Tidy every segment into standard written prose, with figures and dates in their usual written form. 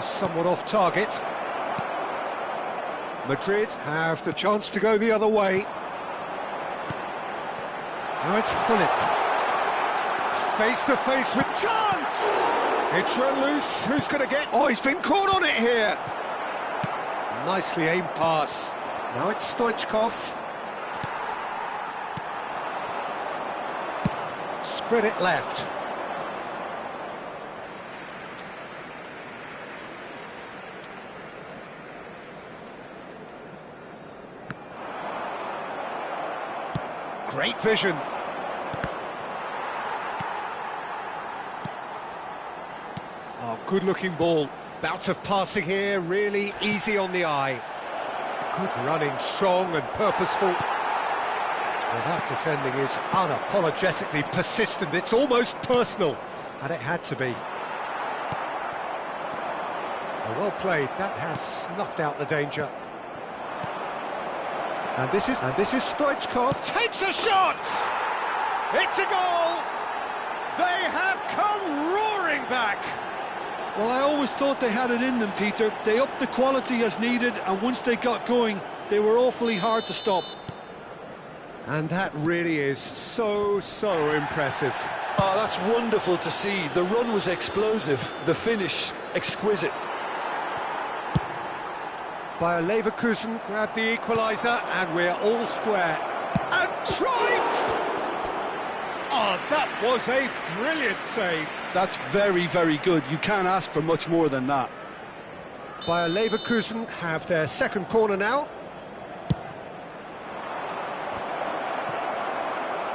Somewhat off target. Madrid have the chance to go the other way. Now it's Hullet. Face to face with chance! It's run loose. Who's going to get... Oh, he's been caught on it here. Nicely aimed pass. Now it's Stoichkov. Spread it left. Great vision. Oh, good-looking ball. Bout of passing here, really easy on the eye. Good running, strong and purposeful. Well, that defending is unapologetically persistent. It's almost personal, and it had to be. Well played. That has snuffed out the danger. And this is Stoichkov. Takes a shot! It's a goal! They have come roaring back! Well, I always thought they had it in them, Peter. They upped the quality as needed, and once they got going, they were awfully hard to stop. And that really is so impressive. Oh, that's wonderful to see. The run was explosive, the finish exquisite. Bayer Leverkusen grabbed the equaliser, and we're all square. And Cruyff! Oh, that was a brilliant save. That's very, very good. You can't ask for much more than that. Bayer Leverkusen have their second corner now.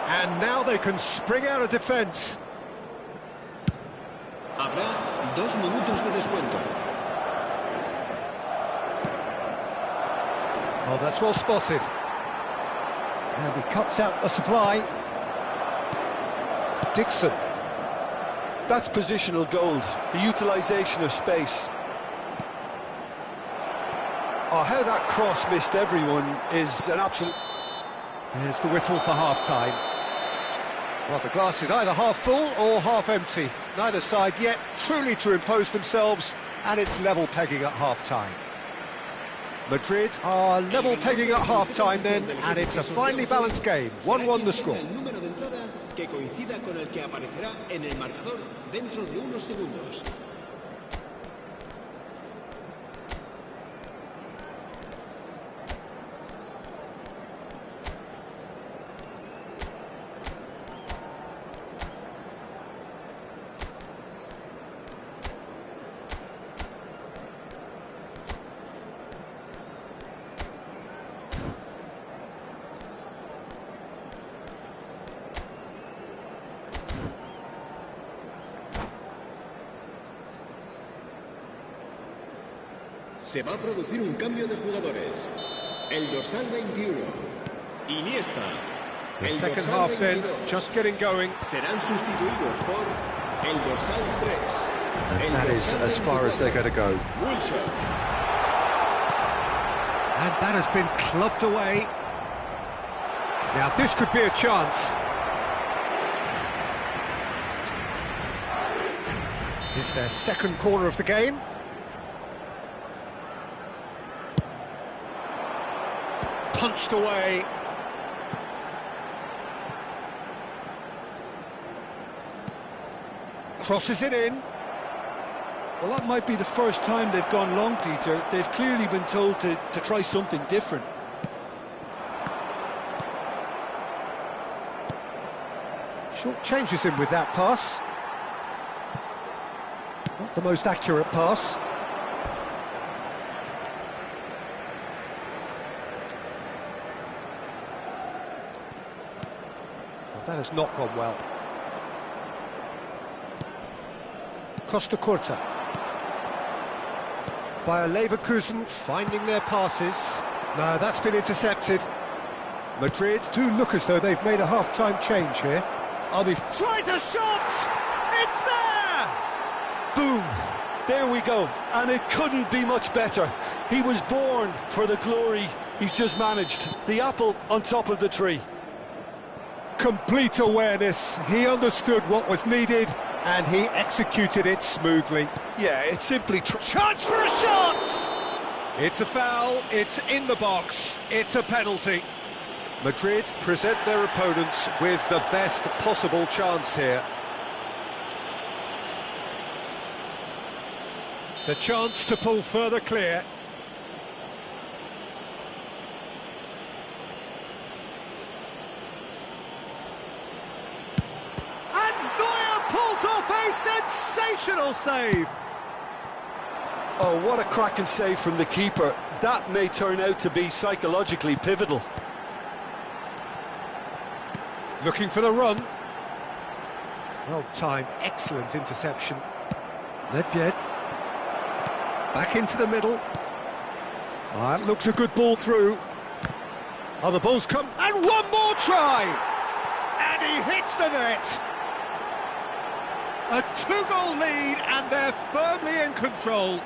And now they can spring out of defence. Habrá 2 minutos de descuento. Oh, that's well spotted. And he cuts out the supply. Dixon. That's positional gold, the utilisation of space. Oh, how that cross missed everyone is an absolute... There's the whistle for half-time. Well, the glass is either half full or half empty. Neither side yet truly to impose themselves, and it's level pegging at half-time. Madrid are level pegging at half-time then, and it's a finely balanced game. 1-1 the score. Que coincida con el que aparecerá en el marcador dentro de unos segundos. Se va a producir un cambio de jugadores. El dorsal 21, Iniesta. The second half then, just getting going. Serán sustituidos por el dorsal 3. And that is as far as they're going to go. Wilshire. And that has been clubbed away. Now this could be a chance. It's their second corner of the game. Punched away. Crosses it in. Well, that might be the first time they've gone long, Peter. They've clearly been told to try something different. Short changes him with that pass. Not the most accurate pass. That has not gone well. Costa Curta. Bayer Leverkusen finding their passes. No, that's been intercepted. Madrid do look as though they've made a half-time change here. Tries a shot! It's there! Boom! There we go. And it couldn't be much better. He was born for the glory he's just managed. The apple on top of the tree. Complete awareness. He understood what was needed, And he executed it smoothly. Yeah, it's simply... Chance for a shot! It's a foul, it's in the box, it's a penalty. Madrid present their opponents with the best possible chance here. The chance to pull further clear. And Neuer pulls off a sensational save. Oh, what a cracking save from the keeper. That may turn out to be psychologically pivotal. Looking for the run. Well timed, excellent interception. Nedved. Back into the middle. That looks a good ball through. Oh, the ball's come, and one more try! And he hits the net! A two-goal lead, and they're firmly in control.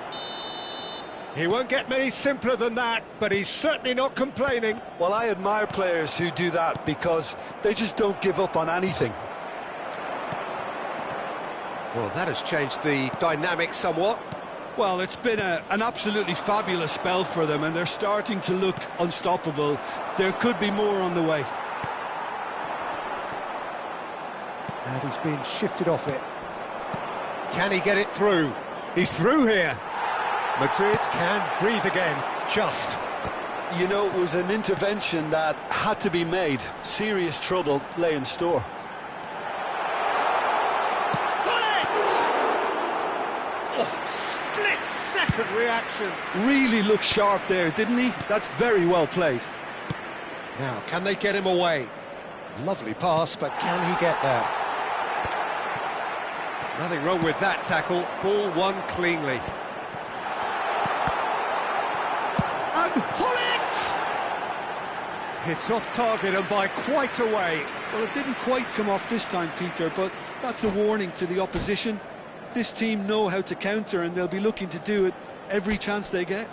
He won't get many simpler than that, but he's certainly not complaining. Well, I admire players who do that because they just don't give up on anything. Well, that has changed the dynamic somewhat. Well, it's been an absolutely fabulous spell for them, and they're starting to look unstoppable. There could be more on the way. And he's been shifted off it. Can he get it through? He's through here. Madrid can breathe again, just. You know, it was an intervention that had to be made. Serious trouble lay in store. Split-second reaction. Really looked sharp there, didn't he? That's very well played. Now, can they get him away? Lovely pass, but can he get there? Nothing wrong with that tackle. Ball won cleanly. And Hullet! It's off target and by quite a way. Well, it didn't quite come off this time, Peter, but that's a warning to the opposition. This team know how to counter, and they'll be looking to do it every chance they get.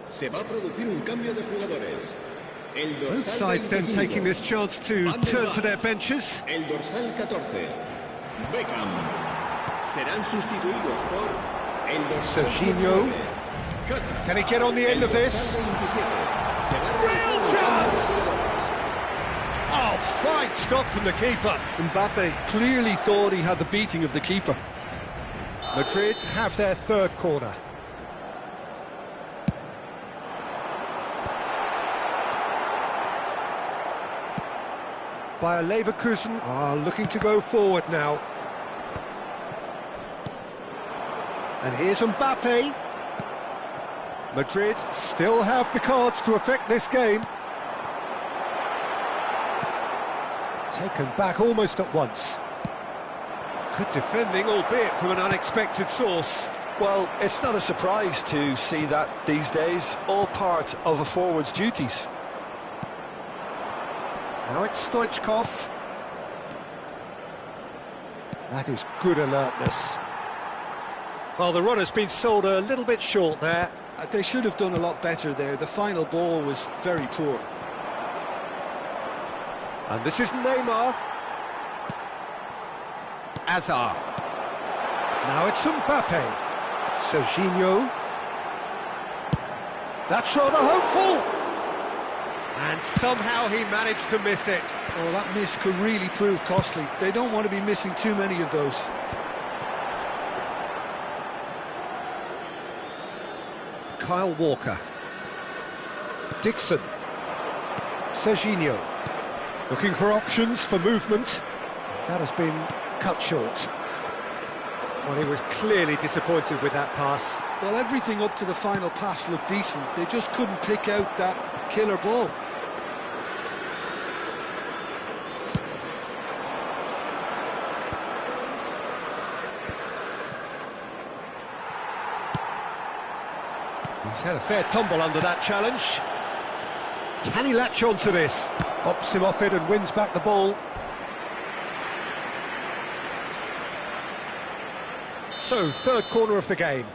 Se va a producir un cambio de jugadores. El dorsal Both sides then 25, taking this chance to Van der turn Vaart. to their benches. El dorsal 14, Beckham. Serán sustituidos por el dorsal Serginho. 19, Hazard. Can he get on the end El of this? dorsal 27, se va a Real realizar un chance! cambio de jugadores. Oh, fine stop from the keeper. Mbappe clearly thought he had the beating of the keeper. Madrid have their third corner. Bayer Leverkusen are looking to go forward now. And here's Mbappe. Madrid still have the cards to affect this game. Taken back almost at once. Good defending, albeit from an unexpected source. Well, it's not a surprise to see that these days, all part of a forward's duties. Now it's Stoichkov. That is good alertness. Well, the run has been sold a little bit short there. They should have done a lot better there. The final ball was very poor. And this is Neymar. Hazard. Now it's Mbappe. Serginho. That's rather hopeful. And somehow he managed to miss it. Oh, that miss could really prove costly. They don't want to be missing too many of those. Kyle Walker. Dixon. Serginho. Looking for options for movement. That has been cut short. Well, he was clearly disappointed with that pass. Well, everything up to the final pass looked decent. They just couldn't pick out that killer ball. He's had a fair tumble under that challenge. Can he latch on to this? Hops him off it and wins back the ball. So, third corner of the game.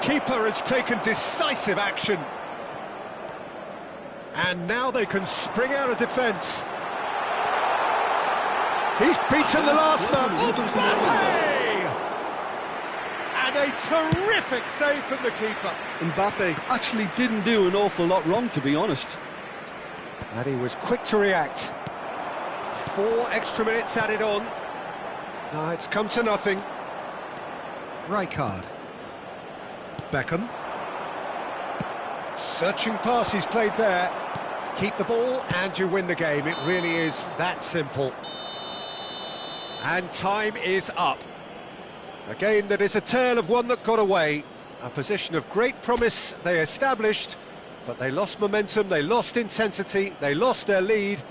Keeper has taken decisive action. And now they can spring out of defence. He's beaten the last man. Mbappe! And a terrific save from the keeper. Mbappe actually didn't do an awful lot wrong, to be honest. And he was quick to react. 4 extra minutes added on. It's come to nothing. Rijkaard. Beckham. Searching pass he's played there. Keep the ball and you win the game. It really is that simple. And time is up. A game that is a tale of one that got away. A position of great promise they established, but they lost momentum, they lost intensity, they lost their lead,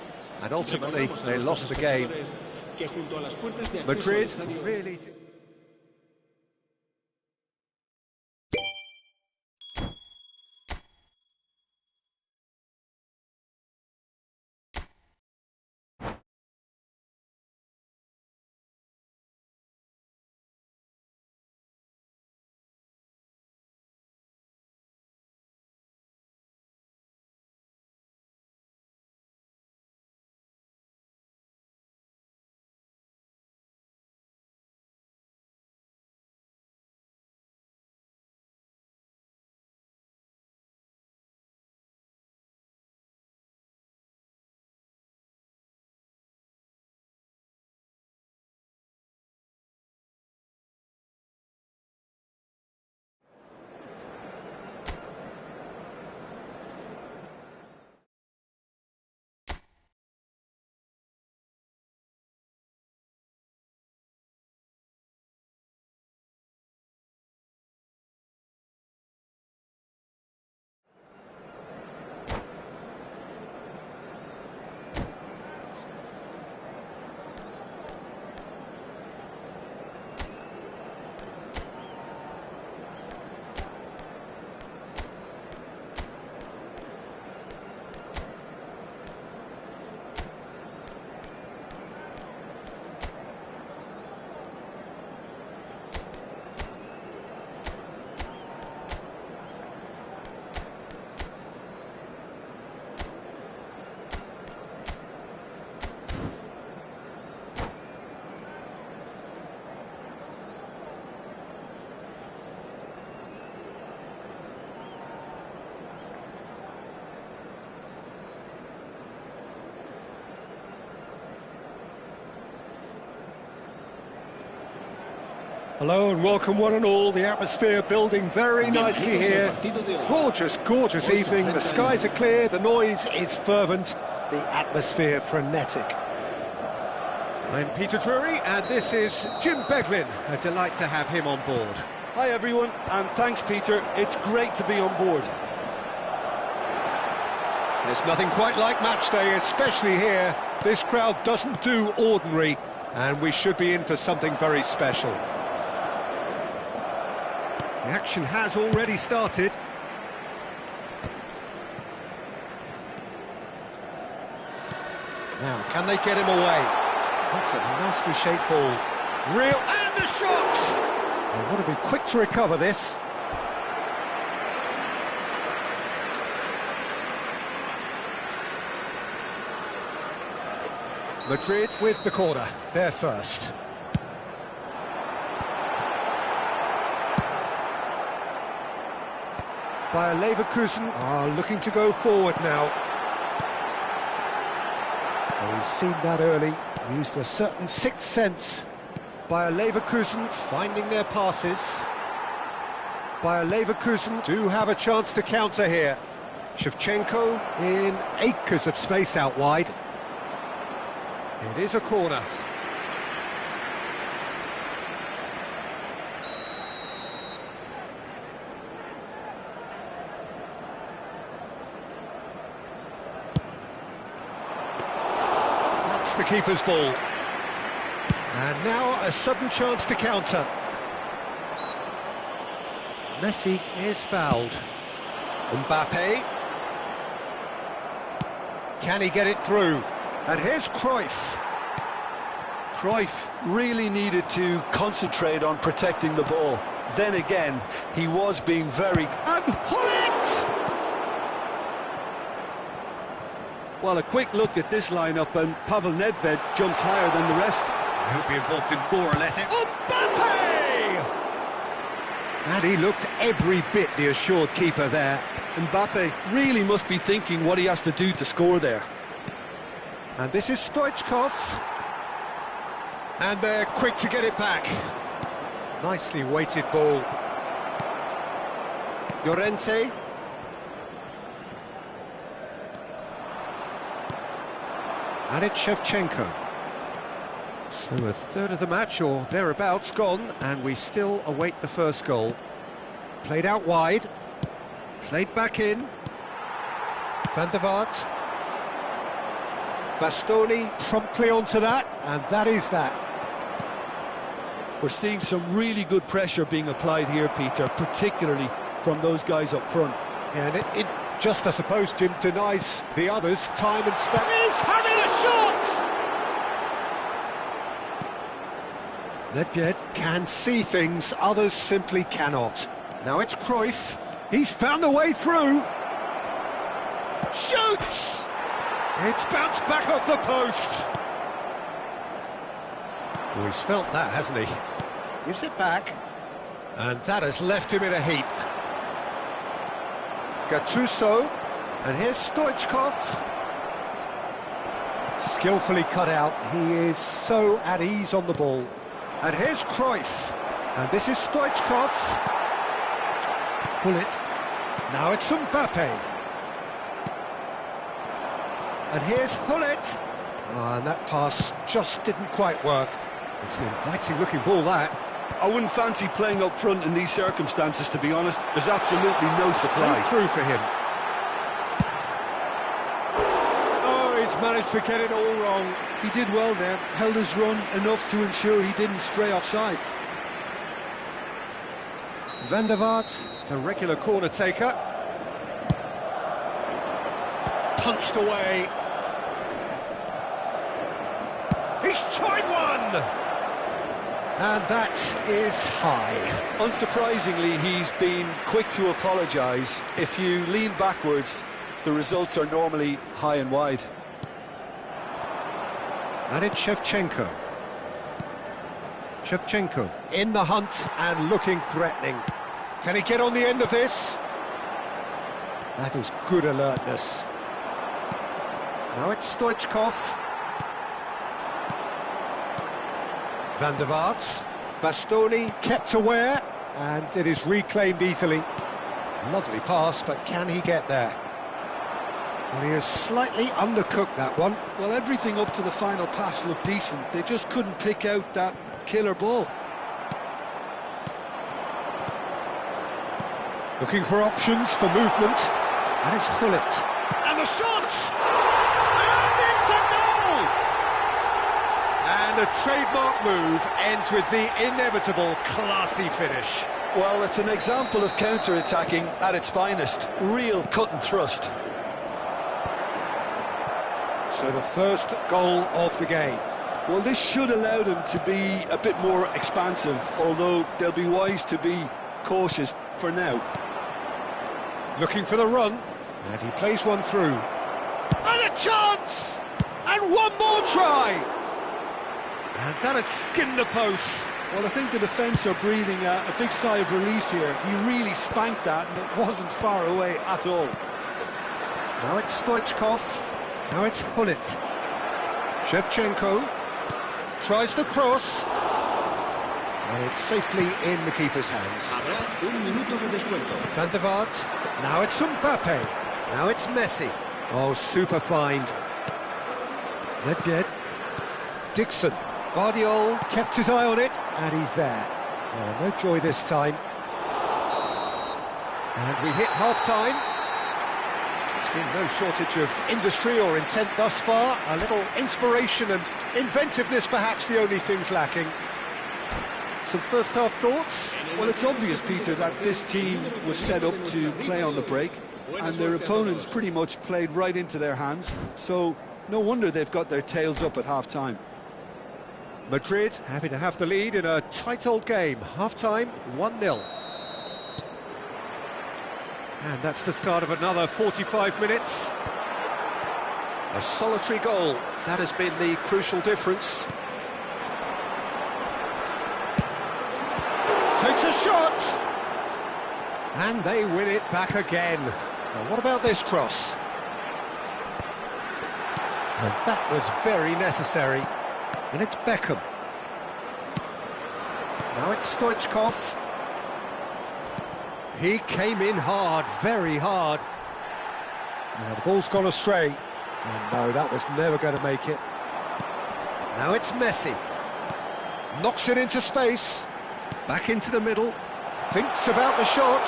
and ultimately they lost the game. Madrid really... Hello and welcome one and all. The atmosphere building very nicely here. Gorgeous, gorgeous evening. The skies are clear, the noise is fervent, the atmosphere frenetic. I'm Peter Drury and this is Jim Beglin. A delight to have him on board. Hi everyone, and thanks Peter. It's great to be on board. There's nothing quite like match day, especially here. This crowd doesn't do ordinary, and we should be in for something very special. The action has already started. Now, can they get him away? That's a nicely shaped ball. Real, and the shot! They want to be quick to recover this. Madrid with the corner, they're first. Bayer Leverkusen are looking to go forward now. Well, he's seen that early, used a certain sixth sense. Bayer Leverkusen finding their passes. Bayer Leverkusen do have a chance to counter here. Shevchenko in acres of space out wide. It is a corner. That's the keeper's ball. And now a sudden chance to counter. Messi is fouled. Mbappe. Can he get it through? And here's Cruyff. Cruyff really needed to concentrate on protecting the ball. Then again, he was being very... And Hullet! Well, a quick look at this lineup, and Pavel Nedved jumps higher than the rest. He'll be involved in more or less it. Mbappe! And he looked every bit the assured keeper there. Mbappe really must be thinking what he has to do to score there. And this is Stoichkov. And they're quick to get it back. Nicely weighted ball. Llorente. And it's Shevchenko. So a third of the match, or thereabouts, gone, and we still await the first goal. Played out wide. Played back in. Van der Vaart. Bastoni promptly onto that, and that is that. We're seeing some really good pressure being applied here, Peter, particularly from those guys up front. Yeah, and it just, I suppose, Jim, denies the others time and space. He's having a shot! Nedved can see things others simply cannot. Now it's Cruyff. He's found a way through. Shoots! It's bounced back off the post. Oh, he's felt that, hasn't he? Gives it back. And that has left him in a heap. Gattuso. And here's Stoichkov. Skillfully cut out. He is so at ease on the ball. And here's Cruyff. And this is Stoichkov. Pull it. Now it's Mbappe. And here's Hullet. And that pass just didn't quite work. It's an inviting looking ball, that. I wouldn't fancy playing up front in these circumstances, to be honest. There's absolutely no supply. Through for him. Oh, he's managed to get it all wrong. He did well there, held his run enough to ensure he didn't stray offside. Van der Vaart, the regular corner taker. Punched away. He's tried one! And that is high. Unsurprisingly, he's been quick to apologise. If you lean backwards, the results are normally high and wide. And it's Shevchenko. Shevchenko in the hunt and looking threatening. Can he get on the end of this? That is good alertness. Now it's Stoichkov. Van der Vaart. Bastoni kept aware, and it is reclaimed easily. Lovely pass, but can he get there? Well, he has slightly undercooked that one. Well, everything up to the final pass looked decent. They just couldn't pick out that killer ball. Looking for options for movement. And it's Hullet. And the shot! And it's a goal! And a trademark move ends with the inevitable classy finish. Well, it's an example of counter-attacking at its finest. Real cut and thrust. So the first goal of the game. Well, this should allow them to be a bit more expansive, although they'll be wise to be cautious for now. Looking for the run, and he plays one through. And a chance! And one more try! And that has skinned the post. Well, I think the defence are breathing a big sigh of relief here. He really spanked that, and it wasn't far away at all. Now it's Stoichkov. Now it's Hullet. Shevchenko tries to cross. And it's safely in the keeper's hands. Van der Vaart. Now it's Mbappe. Now it's Messi. Oh, super find. Nedved. Dixon. Vardiol kept his eye on it, and he's there. Oh, no joy this time. And we hit half-time. There's been no shortage of industry or intent thus far. A little inspiration and inventiveness, perhaps the only things lacking. Some first-half thoughts? Well, it's obvious, Peter, that this team was set up to play on the break, and their opponents pretty much played right into their hands, so no wonder they've got their tails up at half-time. Madrid happy to have the lead in a tight old game. Half-time, 1-0. And that's the start of another 45 minutes. A solitary goal, that has been the crucial difference. Takes a shot! And they win it back again. Now what about this cross? And that was very necessary. And it's Beckham. Now it's Stoichkov. He came in hard, very hard. Now the ball's gone astray. And no, that was never going to make it. Now it's Messi. Knocks it into space. Back into the middle. Thinks about the shot.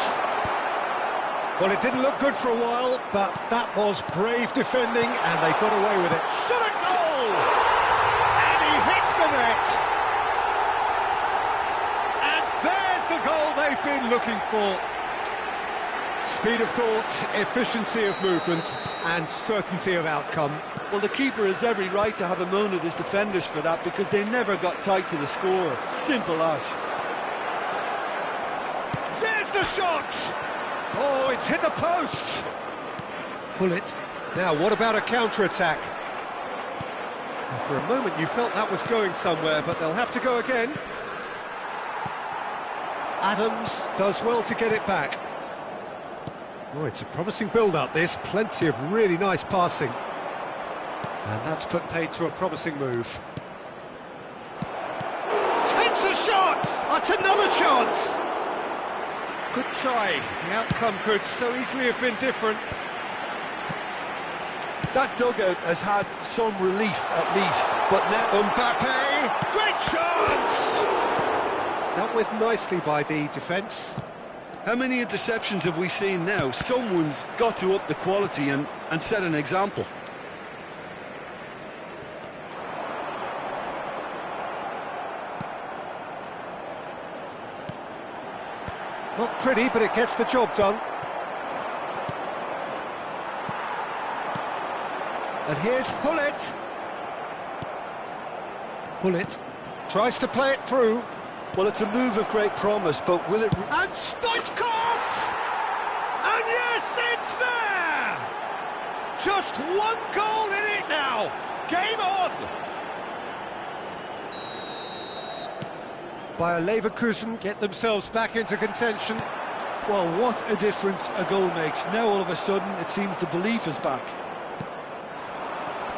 Well, it didn't look good for a while, but that was brave defending, and they got away with it. Shot a goal! And he hits the net! And there's the goal they've been looking for. Speed of thought, efficiency of movement, and certainty of outcome. Well, the keeper has every right to have a moan at his defenders for that, because they never got tight to the score. Simple as. There's the shot! Oh, it's hit the post! Pull it. Now, what about a counter-attack? For a moment you felt that was going somewhere, but they'll have to go again. Adams does well to get it back. Oh, it's a promising build-up, this. Plenty of really nice passing. And that's put paid to a promising move. Takes a shot! That's another chance! Good try. The outcome could so easily have been different. That dugout has had some relief, at least. But now Mbappe! Great chance! Dealt with nicely by the defence. how many interceptions have we seen now? Someone's got to up the quality and set an example. Not pretty, but it gets the job done. And here's Hullet. Hullet tries to play it through. Well, it's a move of great promise, but will it... And Stoichkov! And yes, it's there! Just one goal in it now. Game on! Bayer Leverkusen get themselves back into contention. Well, what a difference a goal makes. Now, all of a sudden, it seems the belief is back.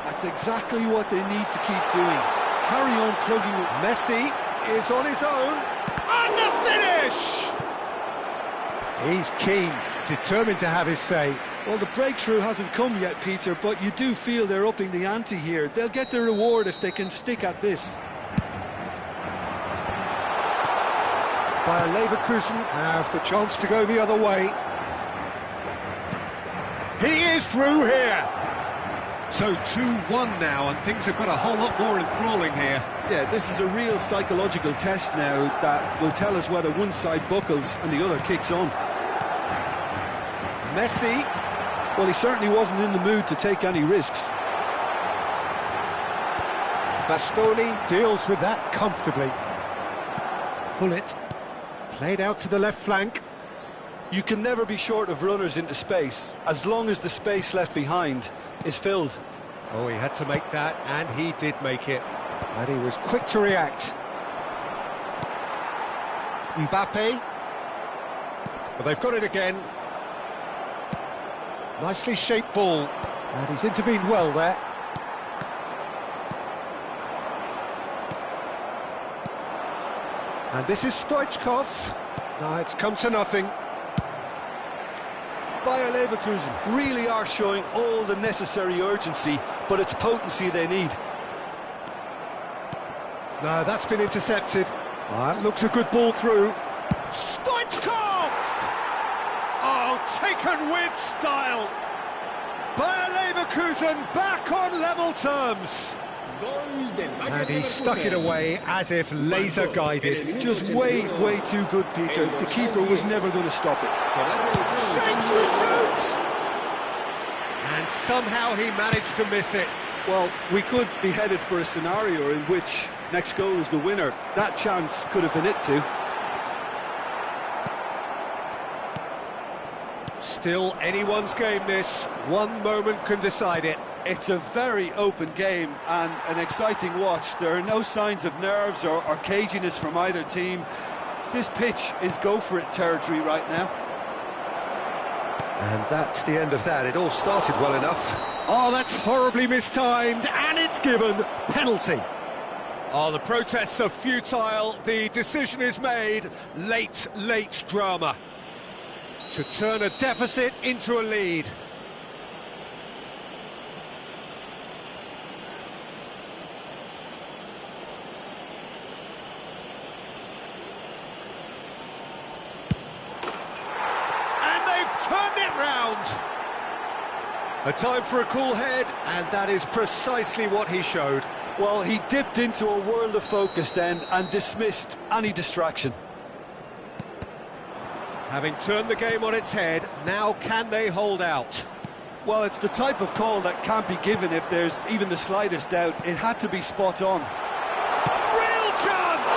That's exactly what they need to keep doing. Carry on plugging it. Messi is on his own. And the finish! He's keen, determined to have his say. Well, the breakthrough hasn't come yet, Peter, but you do feel they're upping the ante here. They'll get their reward if they can stick at this. Bayer Leverkusen have the chance to go the other way. He is through here. So 2-1 now, and things have got a whole lot more enthralling here. Yeah, this is a real psychological test now that will tell us whether one side buckles and the other kicks on. Messi. Well, he certainly wasn't in the mood to take any risks. Bastoni deals with that comfortably. Hullet played out to the left flank. You can never be short of runners into space, as long as the space left behind is filled. Oh, he had to make that, and he did make it. And he was quick to react. Mbappe. But they've got it again. Nicely shaped ball. And he's intervened well there. And this is Stoichkov. Now it's come to nothing. Bayer Leverkusen really are showing all the necessary urgency, but it's potency they need. No, that's been intercepted. Looks a good ball through. Stoichkov! Oh, taken with style. Bayer Leverkusen back on level terms. And he stuck it away as if laser-guided. Just way too good, Peter. The keeper was never going to stop it. Shapes to shoot! And somehow he managed to miss it. Well, we could be headed for a scenario in which next goal is the winner. That chance could have been it too. Still anyone's game this. One moment can decide it. It's a very open game and an exciting watch. There are no signs of nerves or caginess from either team. This pitch is go-for-it territory right now. And that's the end of that. It all started well enough. Oh, that's horribly mistimed, and it's given. Penalty. Oh, the protests are futile. The decision is made. Late drama. To turn a deficit into a lead. Turned it round. A time for a cool head, and that is precisely what he showed. Well, he dipped into a world of focus then and dismissed any distraction. Having turned the game on its head, now can they hold out? Well, it's the type of call that can't be given if there's even the slightest doubt. It had to be spot on. Real chance!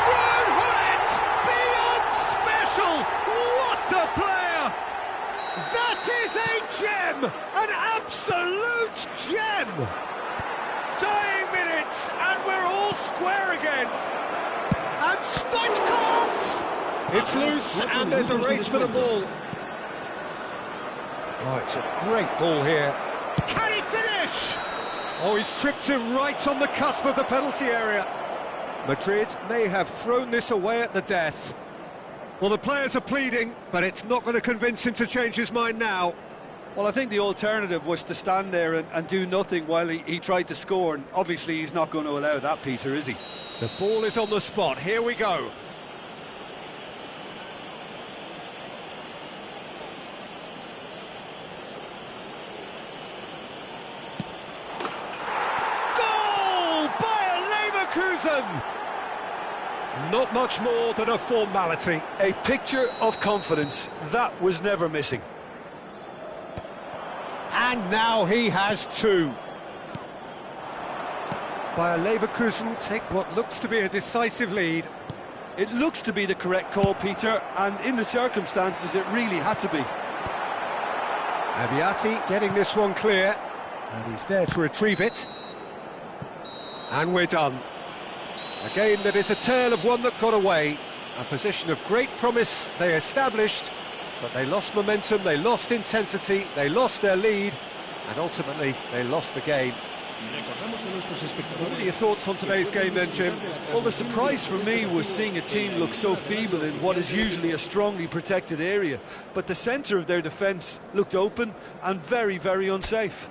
Road Hullet! Beyond special! What a player! That is a gem! An absolute gem! Dying minutes, and we're all square again. And Stoichkov! It's loose, and there's a race for the ball. Oh, it's a great ball here. Can he finish? Oh, he's tripped him right on the cusp of the penalty area. Madrid may have thrown this away at the death. Well, the players are pleading, but it's not going to convince him to change his mind now. Well, I think the alternative was to stand there and do nothing while he tried to score, and obviously he's not going to allow that, Peter, is he? The ball is on the spot. Here we go. Not much more than a formality. A picture of confidence. That was never missing. And now he has two. Bayer Leverkusen take what looks to be a decisive lead. It looks to be the correct call, Peter, and in the circumstances it really had to be. Abiati getting this one clear, and he's there to retrieve it. And we're done. A game that is a tale of one that got away. A position of great promise they established, but they lost momentum, they lost intensity, they lost their lead, and ultimately they lost the game. What are your thoughts on today's game then, Jim? Well, the surprise for me was seeing a team look so feeble in what is usually a strongly protected area, but the centre of their defence looked open and very unsafe.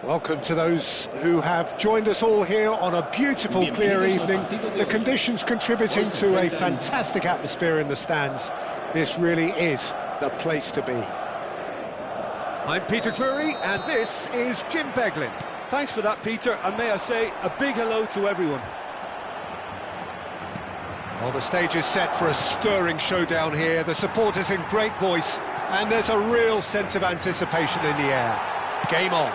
Welcome to those who have joined us all here on a beautiful, clear evening. The conditions contributing to a fantastic atmosphere in the stands. This really is the place to be. I'm Peter Drury, and this is Jim Beglin. Thanks for that, Peter, and may I say a big hello to everyone. Well, the stage is set for a stirring showdown here. The supporters in great voice, and there's a real sense of anticipation in the air. Game on.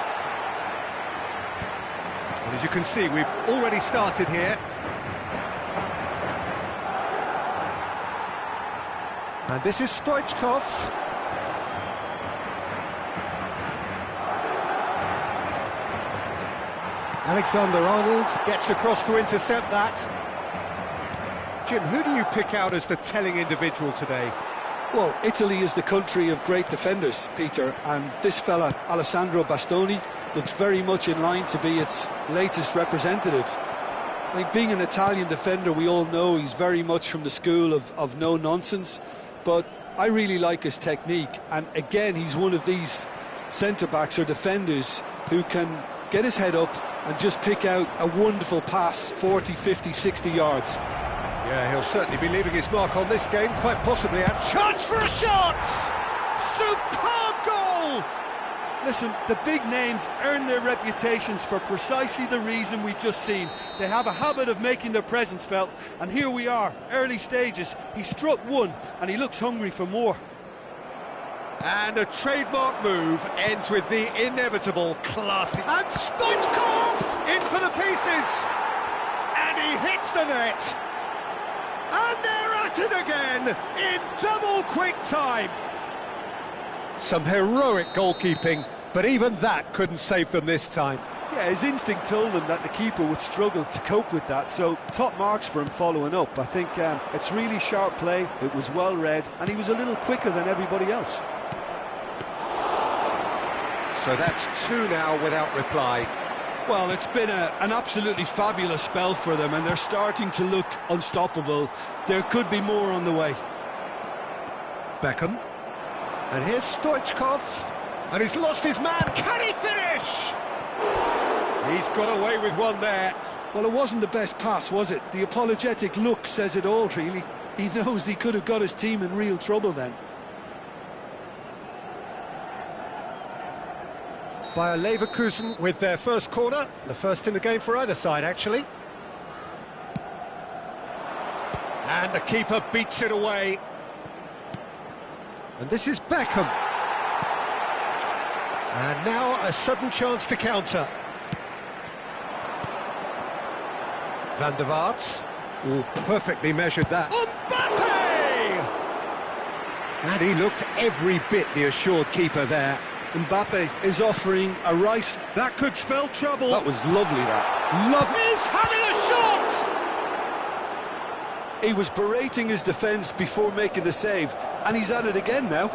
And as you can see, we've already started here. And this is Stoichkov. Alexander-Arnold gets across to intercept that. Jim, who do you pick out as the telling individual today? Well, Italy is the country of great defenders, Peter, and this fella, Alessandro Bastoni, looks very much in line to be its latest representative. I think being an Italian defender, we all know he's very much from the school of no-nonsense, but I really like his technique, and again, he's one of these centre-backs or defenders who can get his head up and just pick out a wonderful pass, 40, 50, 60 yards. Yeah, he'll certainly be leaving his mark on this game, quite possibly a chance for a shot! Superb goal! Listen, the big names earn their reputations for precisely the reason we've just seen. They have a habit of making their presence felt, and here we are, early stages. He struck one, and he looks hungry for more. And a trademark move ends with the inevitable classy. And Stoichkov in for the pieces! And he hits the net! And they're at it again in double quick time. Some heroic goalkeeping, but even that couldn't save them this time. Yeah, his instinct told him that the keeper would struggle to cope with that, so top marks for him following up. I think it's really sharp play, it was well read, and he was a little quicker than everybody else. So that's two now without reply. Well, it's been an absolutely fabulous spell for them, and they're starting to look unstoppable. There could be more on the way. Beckham. And here's Stoichkov. And he's lost his man. Can he finish? He's got away with one there. Well, it wasn't the best pass, was it? The apologetic look says it all, really. He knows he could have got his team in real trouble then. Bayer Leverkusen with their first corner, the first in the game for either side, actually. And the keeper beats it away. And this is Beckham. And now a sudden chance to counter. Van der Vaart. Oh, perfectly measured that. Mbappe! And he looked every bit the assured keeper there. Mbappe is offering a right. That could spell trouble. That was lovely, that. Lovely. He's having a shot! He was berating his defence before making the save, and he's at it again now.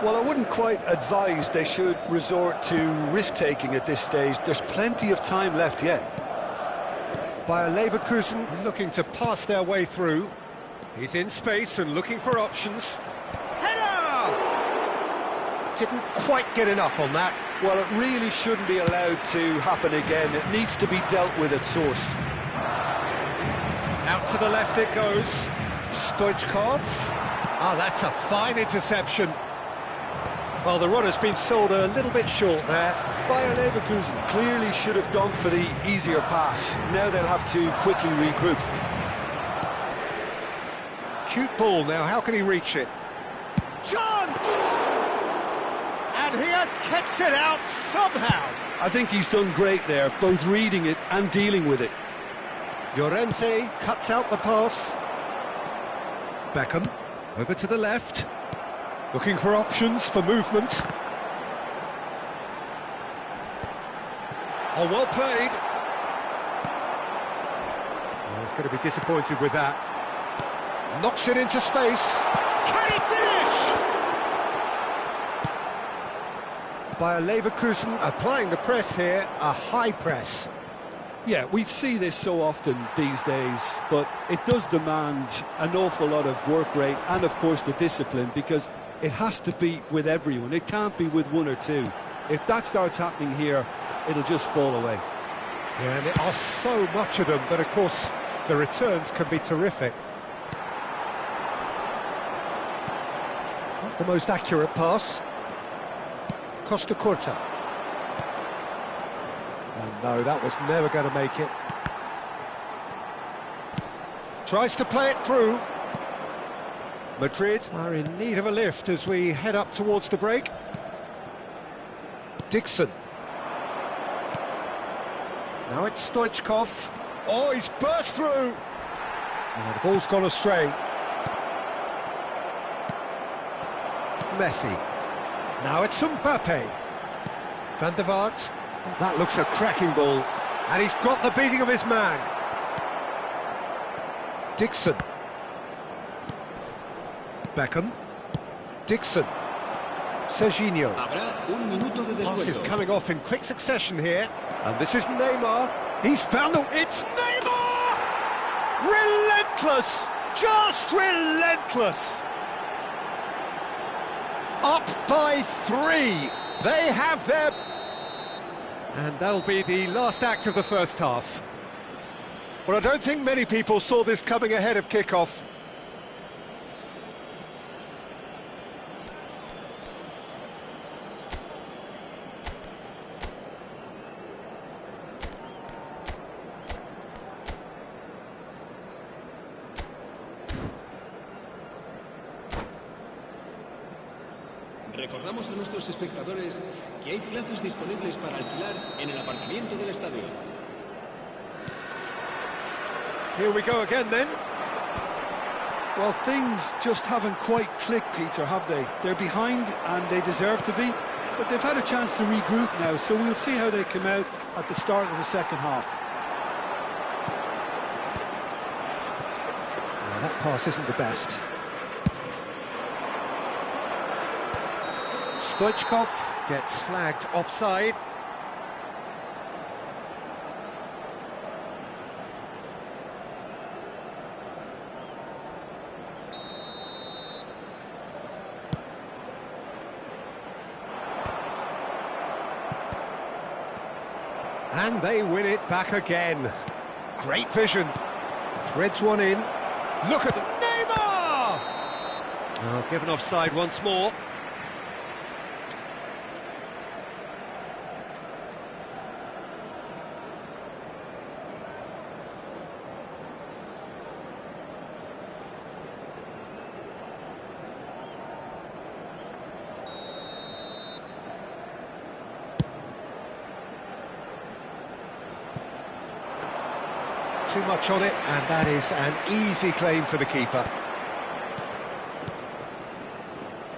Well, I wouldn't quite advise they should resort to risk-taking at this stage. There's plenty of time left yet. Bayer Leverkusen looking to pass their way through. He's in space and looking for options. Header! Didn't quite get enough on that. Well, it really shouldn't be allowed to happen again. It needs to be dealt with at source. Out to the left it goes. Stoichkov. Ah, that's a fine interception. Well, the runner's been sold a little bit short there. Bayer Leverkusen clearly should have gone for the easier pass. Now they'll have to quickly regroup. Cute ball now, how can he reach it? Chance! And he has kept it out somehow. I think he's done great there, both reading it and dealing with it. Llorente cuts out the pass. Beckham over to the left. Looking for options for movement. Oh, well played. Oh, he's going to be disappointed with that. Knocks it into space. Can he finish? Bayer Leverkusen applying the press here, a high press. Yeah, we see this so often these days, but it does demand an awful lot of work rate and, of course, the discipline, because it has to be with everyone. It can't be with one or two. If that starts happening here, it'll just fall away. Yeah, and there are so much of them, but of course the returns can be terrific. Not the most accurate pass. Costa Curta. Oh no, that was never going to make it. Tries to play it through. Madrid are in need of a lift as we head up towards the break. Dixon. Now it's Stoichkov. Oh, he's burst through. Oh, the ball's gone astray. Messi. Now it's Mbappe. Van der Vaart. Oh, that looks a cracking ball. And he's got the beating of his man. Dixon. Beckham. Dixon. Serginho. Pass is coming off in quick succession here. And this is Neymar. He's found the... It's Neymar! Relentless! Just relentless! Up by 3. They have their... And that'll be the last act of the first half. Well, I don't think many people saw this coming ahead of kick-off. Recordamos a nuestros espectadores que hay plazas disponibles para alquilar en el aparcamiento del estadio. Here we go again then. Well, things just haven't quite clicked, Peter, have they? They're behind and they deserve to be, but they've had a chance to regroup now, so we'll see how they come out at the start of the second half. Well, that pass isn't the best. Stoichkov gets flagged offside. And they win it back again. Great vision. Threads one in. Look at Neymar! Oh, given offside once more. Too much on it, and that is an easy claim for the keeper.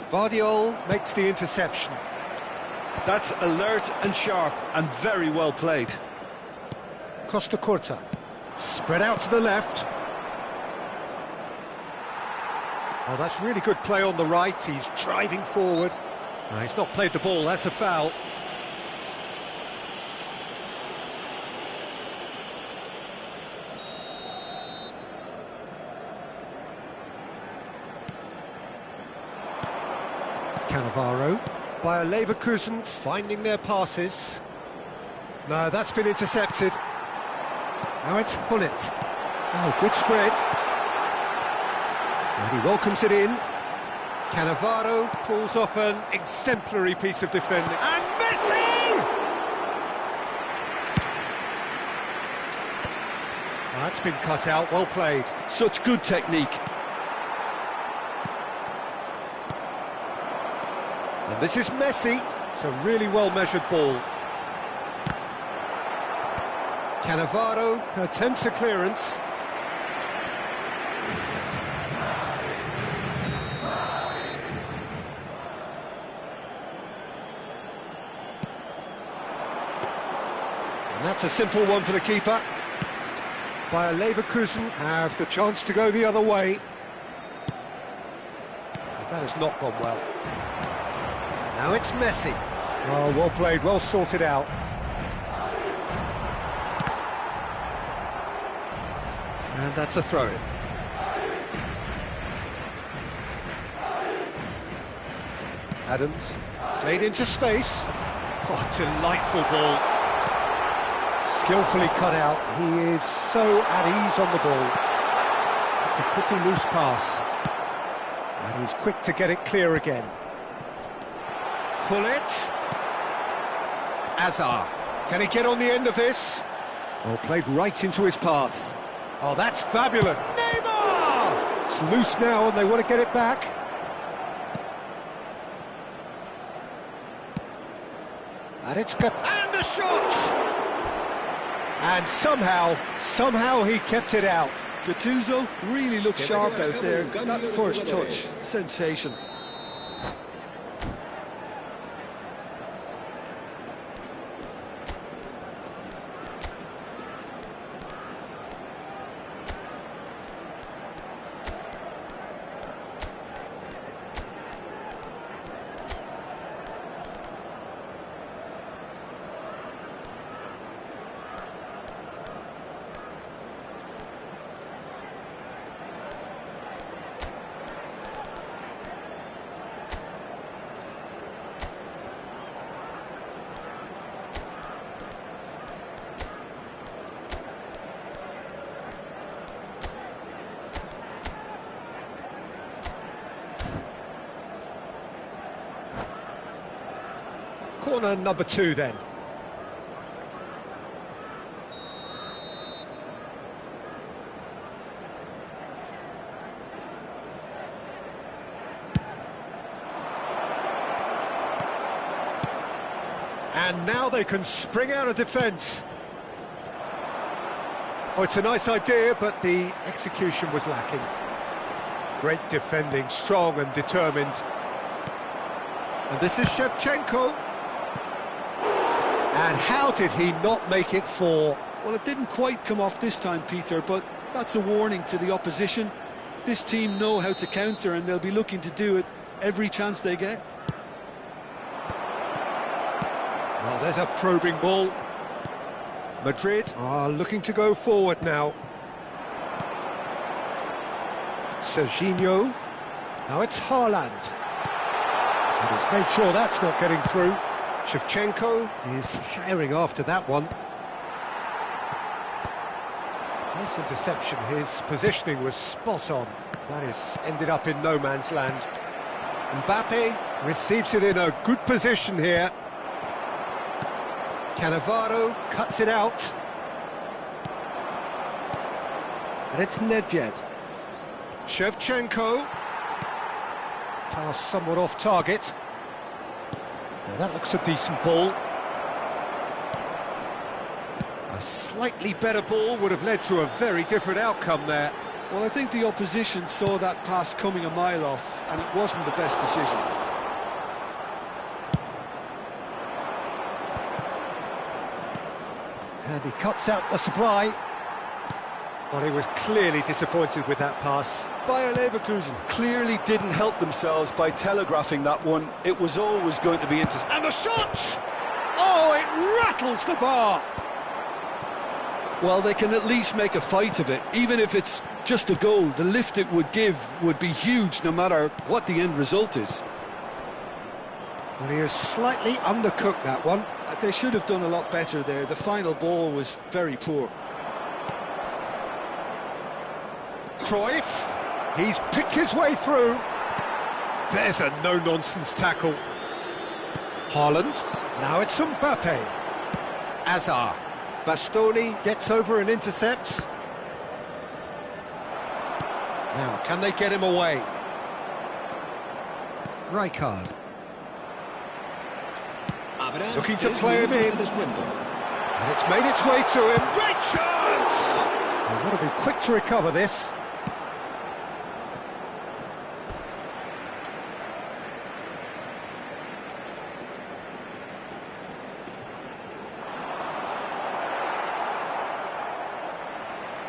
Vardiol makes the interception. That's alert and sharp and very well played. Costa Curta. Spread out to the left. Oh, that's really good play on the right. He's driving forward. No, he's not played the ball, that's a foul. Cannavaro. Bayer Leverkusen finding their passes. No, that's been intercepted. Now it's Hullet. Oh, good spread. And he welcomes it in. Cannavaro pulls off an exemplary piece of defending. And Messi! Oh, that's been cut out, well played. Such good technique. And this is Messi. It's a really well-measured ball. Cannavaro attempts a clearance. And that's a simple one for the keeper. Bayer Leverkusen have the chance to go the other way. But that has not gone well. Now it's Messi. Oh, well played, well sorted out. And that's a throw-in. Adams, played into space. Oh, delightful ball. Skillfully cut out. He is so at ease on the ball. It's a pretty loose pass. And he's quick to get it clear again. Pull it. Azar. Can he get on the end of this? Oh, played right into his path. Oh, that's fabulous. Neymar! It's loose now and they want to get it back. And it's got... And a shot! And somehow he kept it out. Gattuso really looked sharp out there. That first touch, sensation. Corner number 2 then. And now they can spring out of defence. Oh, it's a nice idea, but the execution was lacking. Great defending, strong and determined. And this is Shevchenko. And how did he not make it 4? Well, it didn't quite come off this time, Peter, but that's a warning to the opposition. This team know how to counter, and they'll be looking to do it every chance they get. Well, there's a probing ball. Madrid are looking to go forward now. Serginho. Now it's Haaland. And he's made sure that's not getting through. Shevchenko is herring after that one. Nice interception. His positioning was spot on. That is ended up in no man's land. Mbappe receives it in a good position here. Cannavaro cuts it out. And it's Nedved. Shevchenko. Pass somewhat off target. Now that looks a decent ball. A slightly better ball would have led to a very different outcome there. Well, I think the opposition saw that pass coming a mile off, and it wasn't the best decision. And he cuts out the supply. Well, he was clearly disappointed with that pass. Bayer Leverkusen clearly didn't help themselves by telegraphing that one. It was always going to be interesting. And the shot! Oh, it rattles the bar! Well, they can at least make a fight of it. Even if it's just a goal, the lift it would give would be huge no matter what the end result is. Well, he has slightly undercooked that one. They should have done a lot better there. The final ball was very poor. Cruyff, he's picked his way through. There's a no-nonsense tackle. Haaland, now it's Mbappe. Azar, Bastoni gets over and intercepts. Now, can they get him away? Rijkaard. Looking to play him in. And it's made its way to him. Great chance! They've got to be quick to recover this.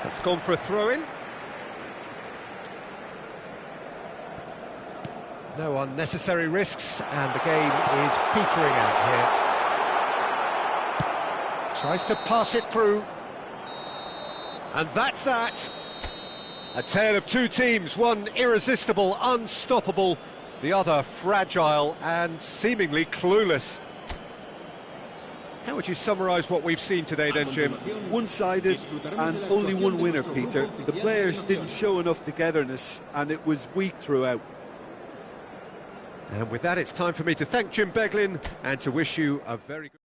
It's gone for a throw-in. No unnecessary risks, and the game is petering out here. Tries to pass it through. And that's that. A tale of two teams, one irresistible, unstoppable, the other fragile and seemingly clueless. How would you summarise what we've seen today then, Jim? One-sided and only one winner, Peter. The players didn't show enough togetherness and it was weak throughout. And with that, it's time for me to thank Jim Beglin and to wish you a very good...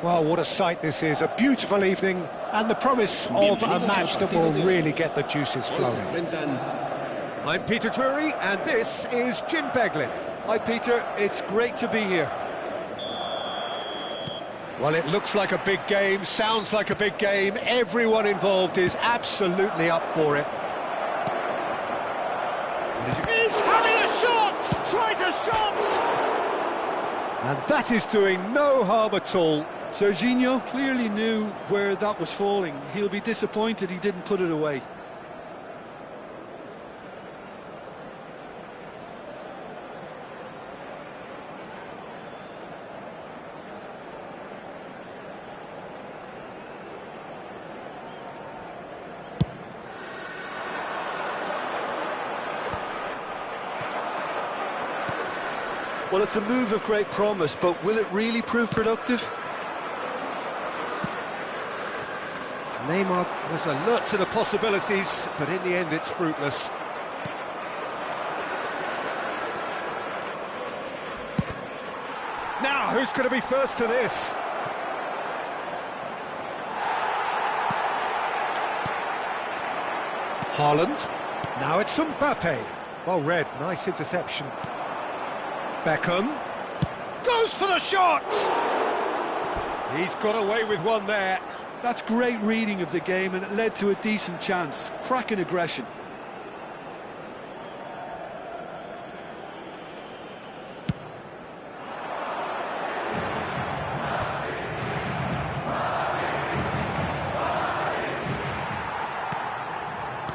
Well, what a sight this is, a beautiful evening, and the promise of a match that will really get the juices flowing. I'm Peter Drury, and this is Jim Beglin. Hi Peter, it's great to be here. Well, it looks like a big game, sounds like a big game, everyone involved is absolutely up for it. He's having a shot! Tries a shot! And that is doing no harm at all. Serginho clearly knew where that was falling. He'll be disappointed he didn't put it away. Well, it's a move of great promise, but will it really prove productive? Neymar was alert to the possibilities, but in the end it's fruitless. Now, who's going to be first to this? Haaland. Now it's Mbappe. Well read, nice interception. Beckham goes for the shot! He's got away with one there. That's great reading of the game, and it led to a decent chance. Cracking aggression.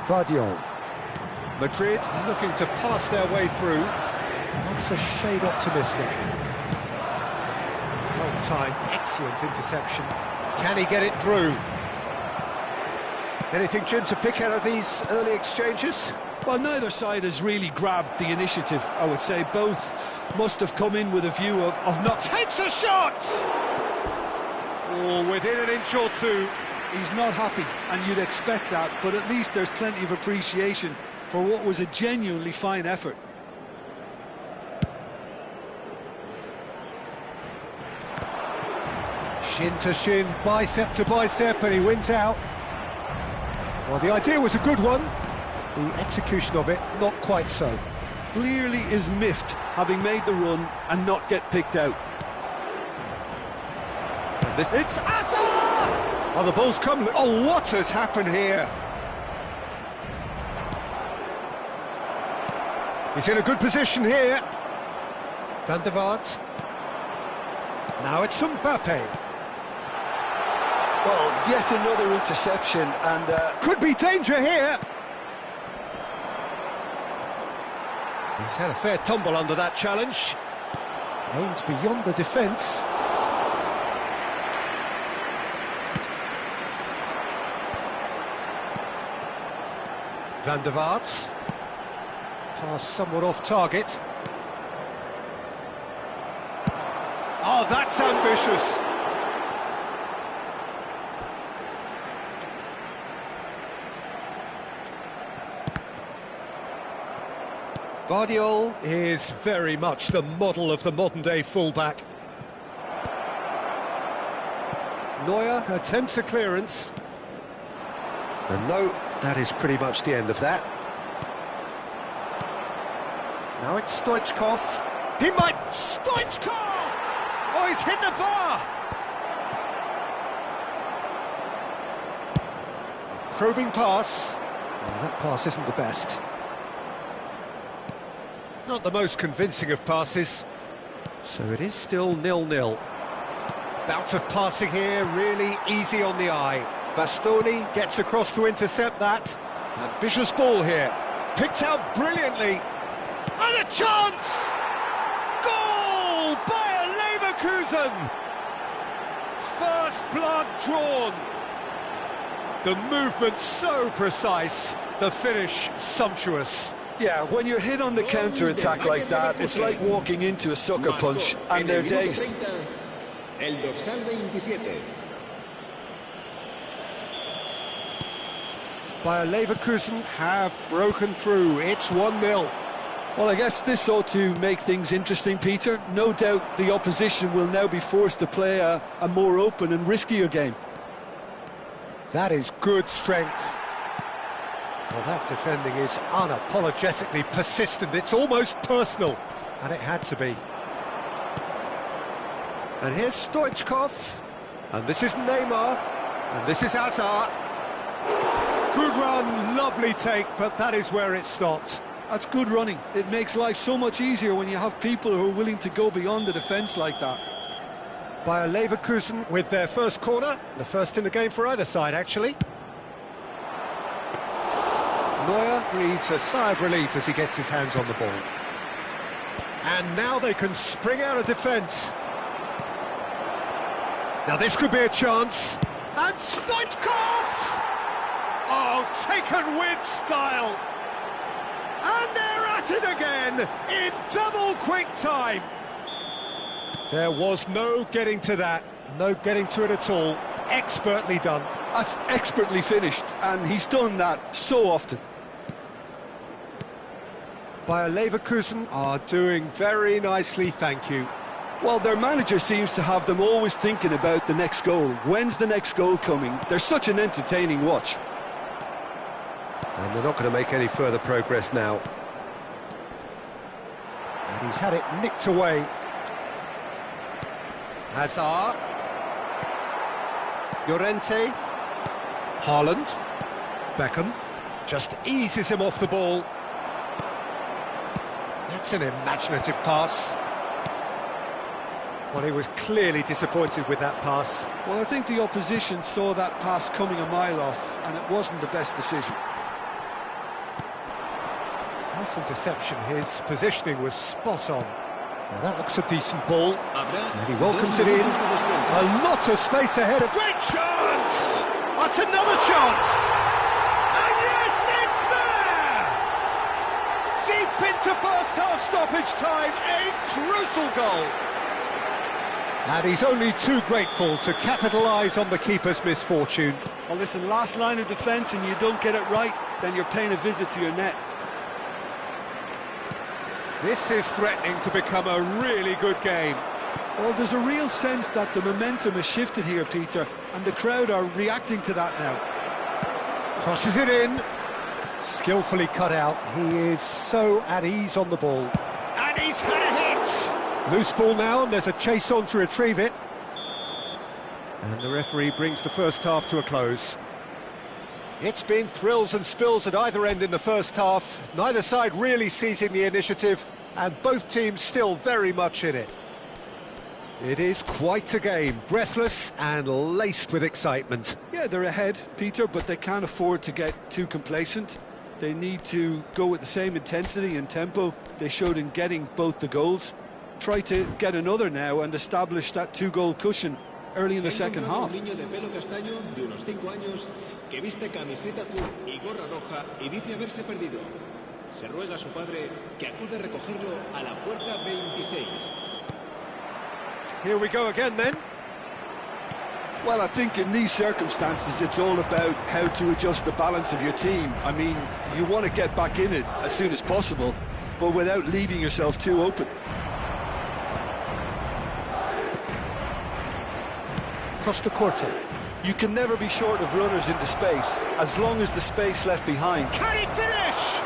Guardiola. Madrid looking to pass their way through. That's a shade optimistic. Long time, excellent interception. Can he get it through? Anything, Jim, to pick out of these early exchanges? Well, neither side has really grabbed the initiative, I would say. Both must have come in with a view of not... Takes a shot! Oh, within an inch or two. He's not happy, and you'd expect that, but at least there's plenty of appreciation for what was a genuinely fine effort. Shin to shin, bicep to bicep, and he wins out. Well, the idea was a good one. The execution of it, not quite so. Clearly is miffed, having made the run and not get picked out. And it's Asa! Oh, the ball's come. Oh, what has happened here? He's in a good position here. Van der Vaart. Now it's Mbappe. Well, yet another interception, and... Could be danger here! He's had a fair tumble under that challenge. Aimed beyond the defence. Van der Vaart. Pass somewhat off target. Oh, that's ambitious! Guardiola is very much the model of the modern-day fullback. Neuer attempts a clearance. And no, that is pretty much the end of that. Now it's Stoichkov. He might... Stoichkov! Oh, he's hit the bar! A probing pass. Well, that pass isn't the best. Not the most convincing of passes. So it is still 0-0. Bout of passing here, really easy on the eye. Bastoni gets across to intercept that. Ambitious ball here. Picked out brilliantly. And a chance! Goal! Bayer Leverkusen! First blood drawn. The movement so precise, the finish sumptuous. Yeah, when you're hit on the counter-attack like that, it's like walking into a sucker punch, and they're dazed. El dorsal 27. Bayer Leverkusen have broken through. It's 1-0. Well, I guess this ought to make things interesting, Peter. No doubt the opposition will now be forced to play a more open and riskier game. That is good strength. Well, that defending is unapologetically persistent. It's almost personal, and it had to be. And here's Stoichkov, and this is Neymar, and this is Hazard. Good run, lovely take, but that is where it stopped. That's good running. It makes life so much easier when you have people who are willing to go beyond the defence like that. Bayer Leverkusen with their first corner, the first in the game for either side, actually. Neuer breathes a sigh of relief as he gets his hands on the ball. And now they can spring out of defence. Now this could be a chance. And Stoichkov! Oh, taken with style. And they're at it again in double quick time. There was no getting to that, no getting to it at all. Expertly done. That's expertly finished, and he's done that so often. Bayer Leverkusen are doing very nicely, thank you. Well, their manager seems to have them always thinking about the next goal. When's the next goal coming? They're such an entertaining watch. And they're not going to make any further progress now. And he's had it nicked away. Hazard. Llorente. Haaland. Beckham. Just eases him off the ball. That's an imaginative pass. Well, he was clearly disappointed with that pass. Well, I think the opposition saw that pass coming a mile off, and it wasn't the best decision. Nice interception, his positioning was spot on. Now that looks a decent ball, and he welcomes it in. A lot of space ahead of... Great chance! That's another chance! And yes, it's there! Deep into first half stoppage time, a crucial goal! And he's only too grateful to capitalise on the keeper's misfortune. Well, listen, last line of defence and you don't get it right, then you're paying a visit to your net. This is threatening to become a really good game. Well, there's a real sense that the momentum has shifted here, Peter, and the crowd are reacting to that now. Crosses it in. Skillfully cut out. He is so at ease on the ball. And he's had a hit! Loose ball now, and there's a chase on to retrieve it. And the referee brings the first half to a close. It's been thrills and spills at either end in the first half. Neither side really seizing the initiative, and both teams still very much in it. It is quite a game, breathless and laced with excitement. Yeah, they're ahead, Peter, but they can't afford to get too complacent. They need to go with the same intensity and tempo they showed in getting both the goals. Try to get another now and establish that two-goal cushion early in the second half. Que viste camiseta azul y gorra roja y dice haberse perdido. Se ruega a su padre que acude a recogerlo a la puerta 26. Here we go again then. Well, I think in these circumstances it's all about how to adjust the balance of your team. I mean, you want to get back in it as soon as possible, but without leaving yourself too open. Costa Corte. You can never be short of runners into space, as long as the space left behind. Can he finish?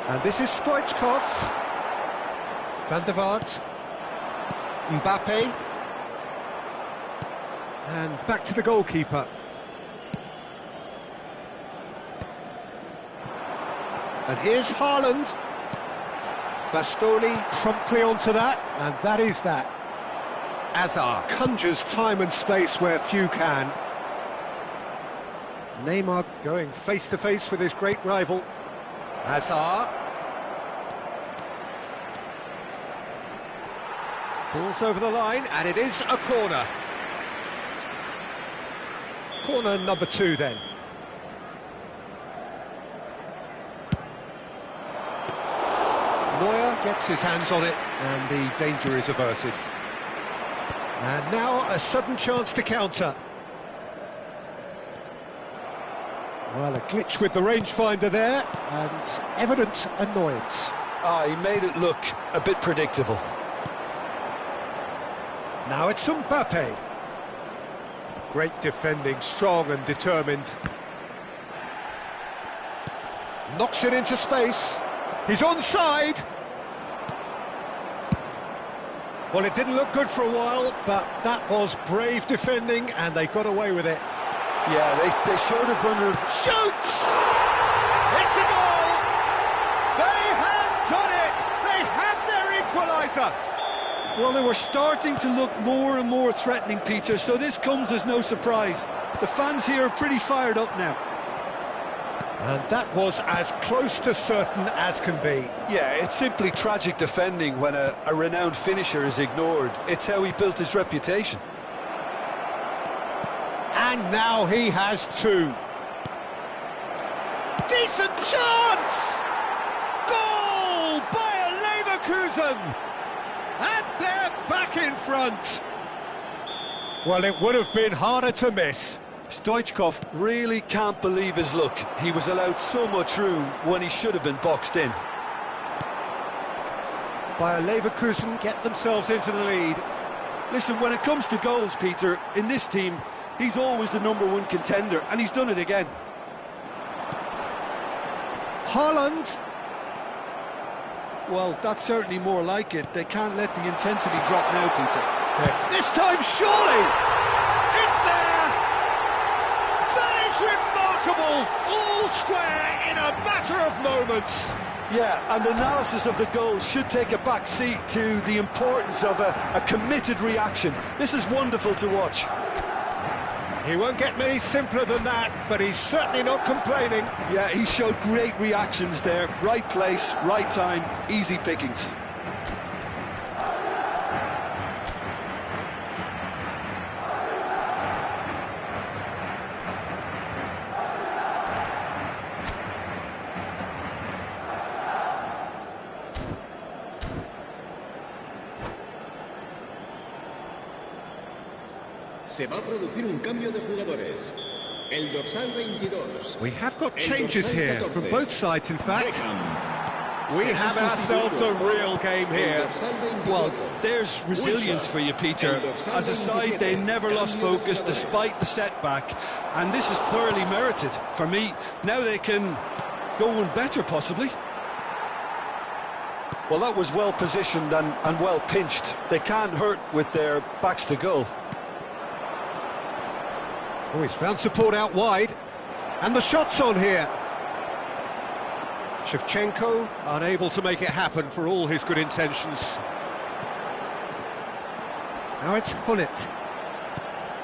And this is Stoichkov. Van der Vaart. Mbappe. And back to the goalkeeper. And here's Haaland. Bastoni promptly onto that, and that is that. Hazard conjures time and space where few can. Neymar going face-to-face with his great rival. Hazard. Ball's over the line, and it is a corner. Corner number 2 then. Neuer gets his hands on it, and the danger is averted. And now a sudden chance to counter. Well, a glitch with the rangefinder there, and evident annoyance. Ah, he made it look a bit predictable. Now it's Mbappe. Great defending, strong and determined. Knocks it into space. He's onside. Well, it didn't look good for a while, but that was brave defending, and they got away with it. Yeah, they showed a vulnerable... Shoots! It's a goal! They have done it! They have their equaliser! Well, they were starting to look more and more threatening, Peter, so this comes as no surprise. The fans here are pretty fired up now. And that was as close to certain as can be. Yeah, it's simply tragic defending when a renowned finisher is ignored. It's how he built his reputation. And now he has two. Decent chance! Goal! Bayer Leverkusen! And they're back in front. Well, it would have been harder to miss. Stoichkov really can't believe his luck. He was allowed so much room when he should have been boxed in. Bayer Leverkusen get themselves into the lead. Listen, when it comes to goals, Peter, in this team, he's always the #1 contender, and he's done it again. Haaland. Well, that's certainly more like it. They can't let the intensity drop now, Peter. This time, surely! It's there! That is remarkable! All square in a matter of moments. Yeah, and analysis of the goal should take a back seat to the importance of a committed reaction. This is wonderful to watch. He won't get many simpler than that, but he's certainly not complaining. Yeah, he showed great reactions there. Right place, right time, easy pickings. Se va a producir un cambio de jugadores. El dorsal 22. We have got changes here from both sides, in fact. We have ourselves a real game here. Well, there's resilience for you, Peter. As a side, they never lost focus despite the setback, and this is thoroughly merited. For me, now they can go one better, possibly. Well, that was well positioned and well pinched. They can't hurt with their backs to goal. Oh, he's found support out wide. And the shot's on here. Shevchenko unable to make it happen for all his good intentions. Now it's Hullet.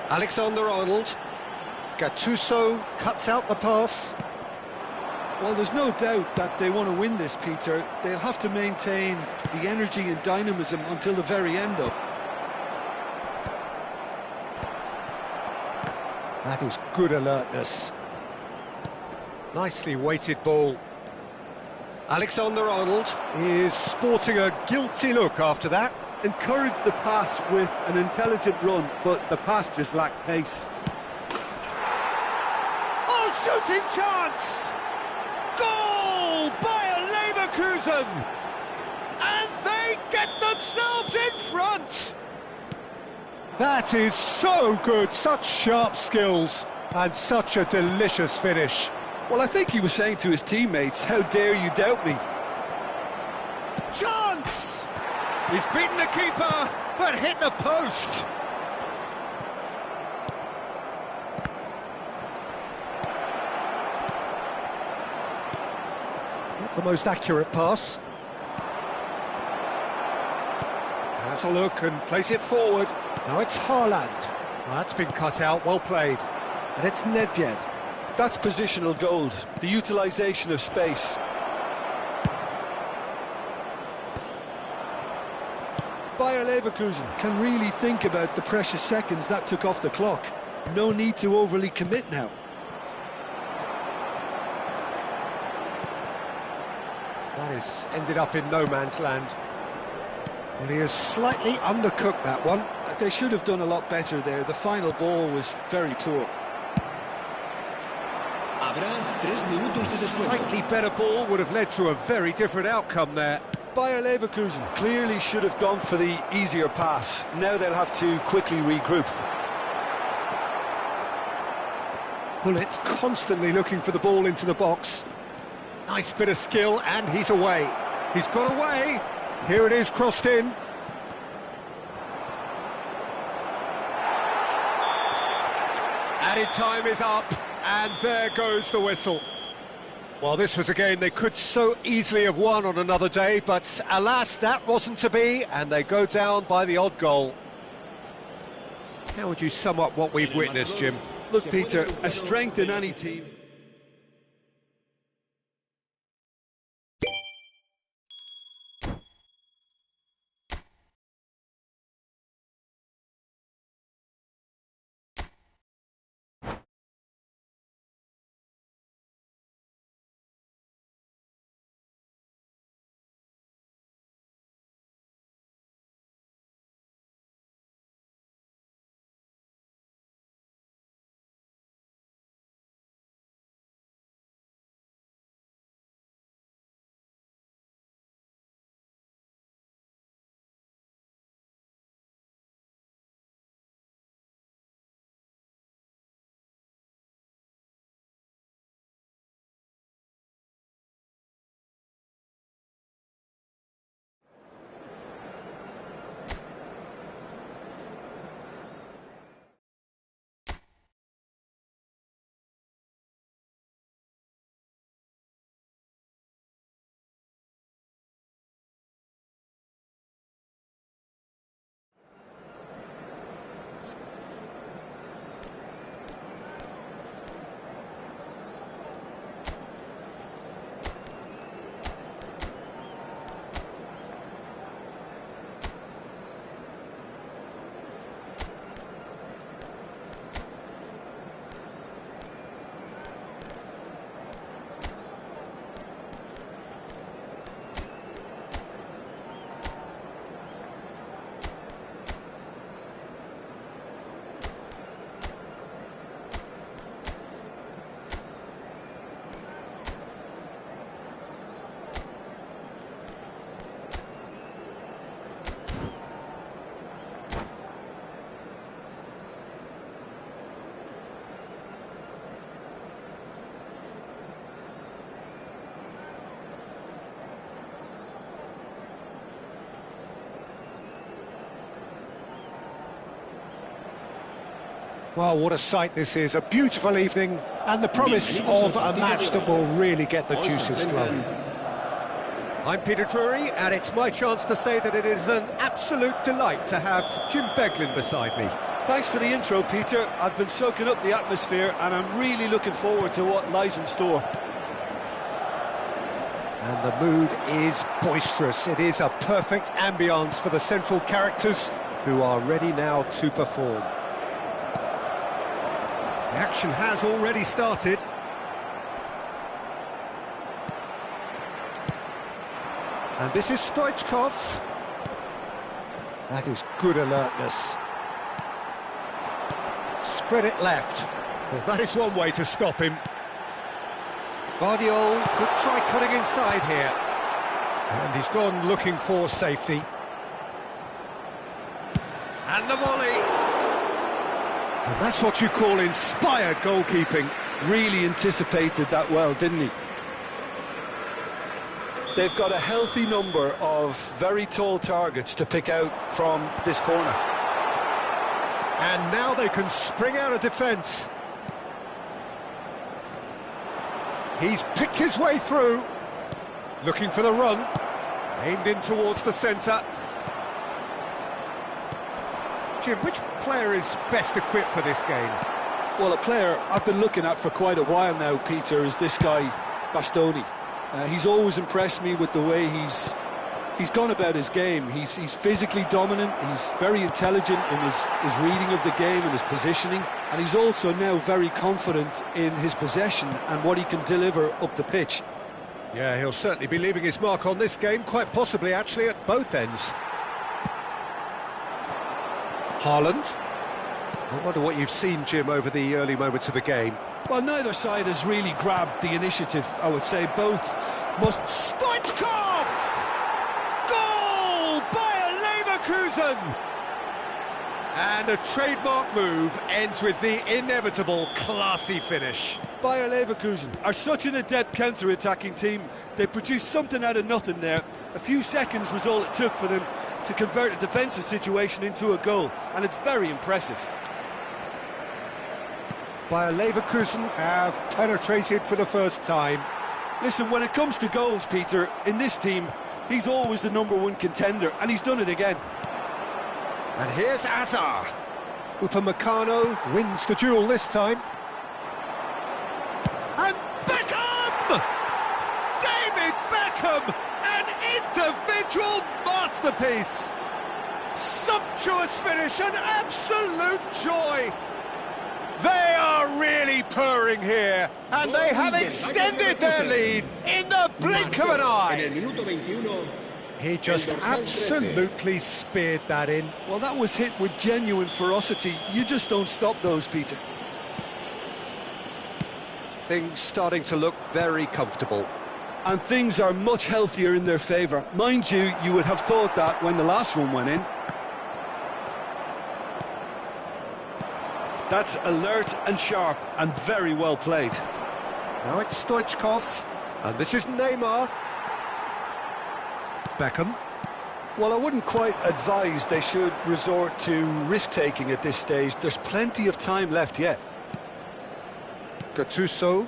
Alexander-Arnold. Gattuso cuts out the pass. Well, there's no doubt that they want to win this, Peter. They'll have to maintain the energy and dynamism until the very end, though. That is good alertness. Nicely weighted ball. Alexander-Arnold is sporting a guilty look after that. Encouraged the pass with an intelligent run, but the pass just lacked pace. Oh, shooting chance! Goal! Bayer Leverkusen! And they get themselves in front! That is so good, such sharp skills, and such a delicious finish. Well, I think he was saying to his teammates, how dare you doubt me? Chance! He's beaten the keeper, but hit the post. Not the most accurate pass. Has a look and plays it forward. Now it's Haaland. Well, that's been cut out, well played. And it's Nedved. That's positional gold, the utilisation of space. Bayer Leverkusen can really think about the precious seconds that took off the clock. No need to overly commit now. That has ended up in no man's land. Well, he has slightly undercooked that one. They should have done a lot better there. The final ball was very poor. Habrá 3 minutos de descuento. Slightly better ball would have led to a very different outcome there. Bayer Leverkusen clearly should have gone for the easier pass. Now they'll have to quickly regroup. Bullett's constantly looking for the ball into the box. Nice bit of skill, and he's away. He's got away. Here it is, crossed in. Added time is up, and there goes the whistle. Well, this was a game they could so easily have won on another day, but alas, that wasn't to be, and they go down by the odd goal. How would you sum up what we've witnessed, Jim? Look, Peter, a strength in any team. Well, what a sight this is. A beautiful evening and the promise of a match that will really get the juices flowing. I'm Peter Drury, and it's my chance to say that it is an absolute delight to have Jim Beglin beside me. Thanks for the intro, Peter. I've been soaking up the atmosphere, and I'm really looking forward to what lies in store. And the mood is boisterous. It is a perfect ambience for the central characters who are ready now to perform. The action has already started. And this is Stoichkov. That is good alertness. Spread it left. Well, that is one way to stop him. Guardiola could try cutting inside here. And he's gone looking for safety. And the volley. And that's what you call inspired goalkeeping. Really anticipated that well, didn't he? They've got a healthy number of very tall targets to pick out from this corner. And now they can spring out of defence. He's picked his way through. Looking for the run. Aimed in towards the centre. Jim, which player is best equipped for this game? Well, a player I've been looking at for quite a while now, Peter, is this guy, Bastoni. He's always impressed me with the way he's gone about his game. He's physically dominant, he's very intelligent in his reading of the game and his positioning, and he's also now very confident in his possession and what he can deliver up the pitch. Yeah, he'll certainly be leaving his mark on this game, quite possibly actually at both ends. Haaland. I wonder what you've seen, Jim, over the early moments of the game. Well, neither side has really grabbed the initiative, I would say. Both must... Stoichkov! Goal! Bayer Leverkusen! And a trademark move ends with the inevitable classy finish. Bayer Leverkusen are such an adept counter-attacking team. They produced something out of nothing there. A few seconds was all it took for them to convert a defensive situation into a goal, and it's very impressive. Bayer Leverkusen have penetrated for the first time. Listen, when it comes to goals, Peter, in this team, he's always the #1 contender, and he's done it again. And here's Azar. Upamecano wins the duel this time. And Beckham! David Beckham! An individual masterpiece! Sumptuous finish, an absolute joy! They are really purring here, and they have extended their lead in the blink of an eye. He just absolutely speared that in. Well, that was hit with genuine ferocity. You just don't stop those, Peter. Things starting to look very comfortable. And things are much healthier in their favour. Mind you, you would have thought that when the last one went in. That's alert and sharp and very well played. Now it's Stoichkov, and this is Neymar. Beckham. Well, I wouldn't quite advise they should resort to risk-taking at this stage. There's plenty of time left yet. Gattuso.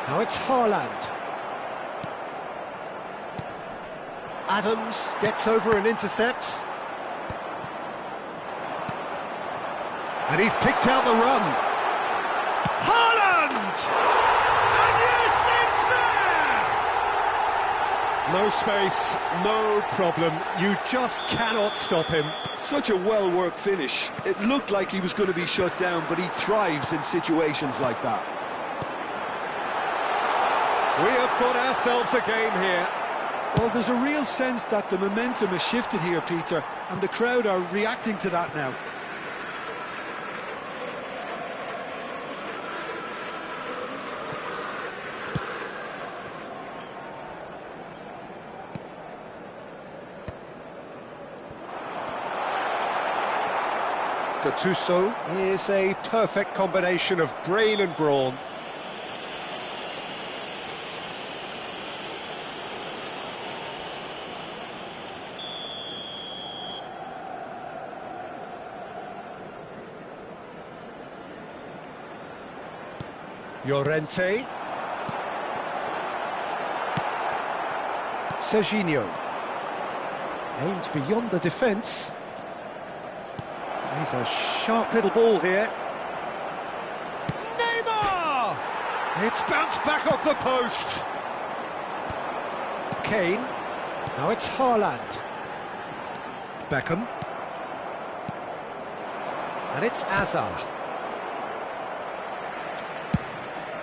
Now it's Haaland. Adams gets over and intercepts. And he's picked out the run. Haaland! And yes, it's there! No space, no problem. You just cannot stop him. Such a well-worked finish. It looked like he was going to be shut down, but he thrives in situations like that. We have got ourselves a game here. Well, there's a real sense that the momentum has shifted here, Peter, and the crowd are reacting to that now. Gattuso is a perfect combination of brain and brawn. Llorente. Serginho. Aims beyond the defence. He's a sharp little ball here. Neymar! It's bounced back off the post. Kane. Now it's Haaland. Beckham. And it's Azar.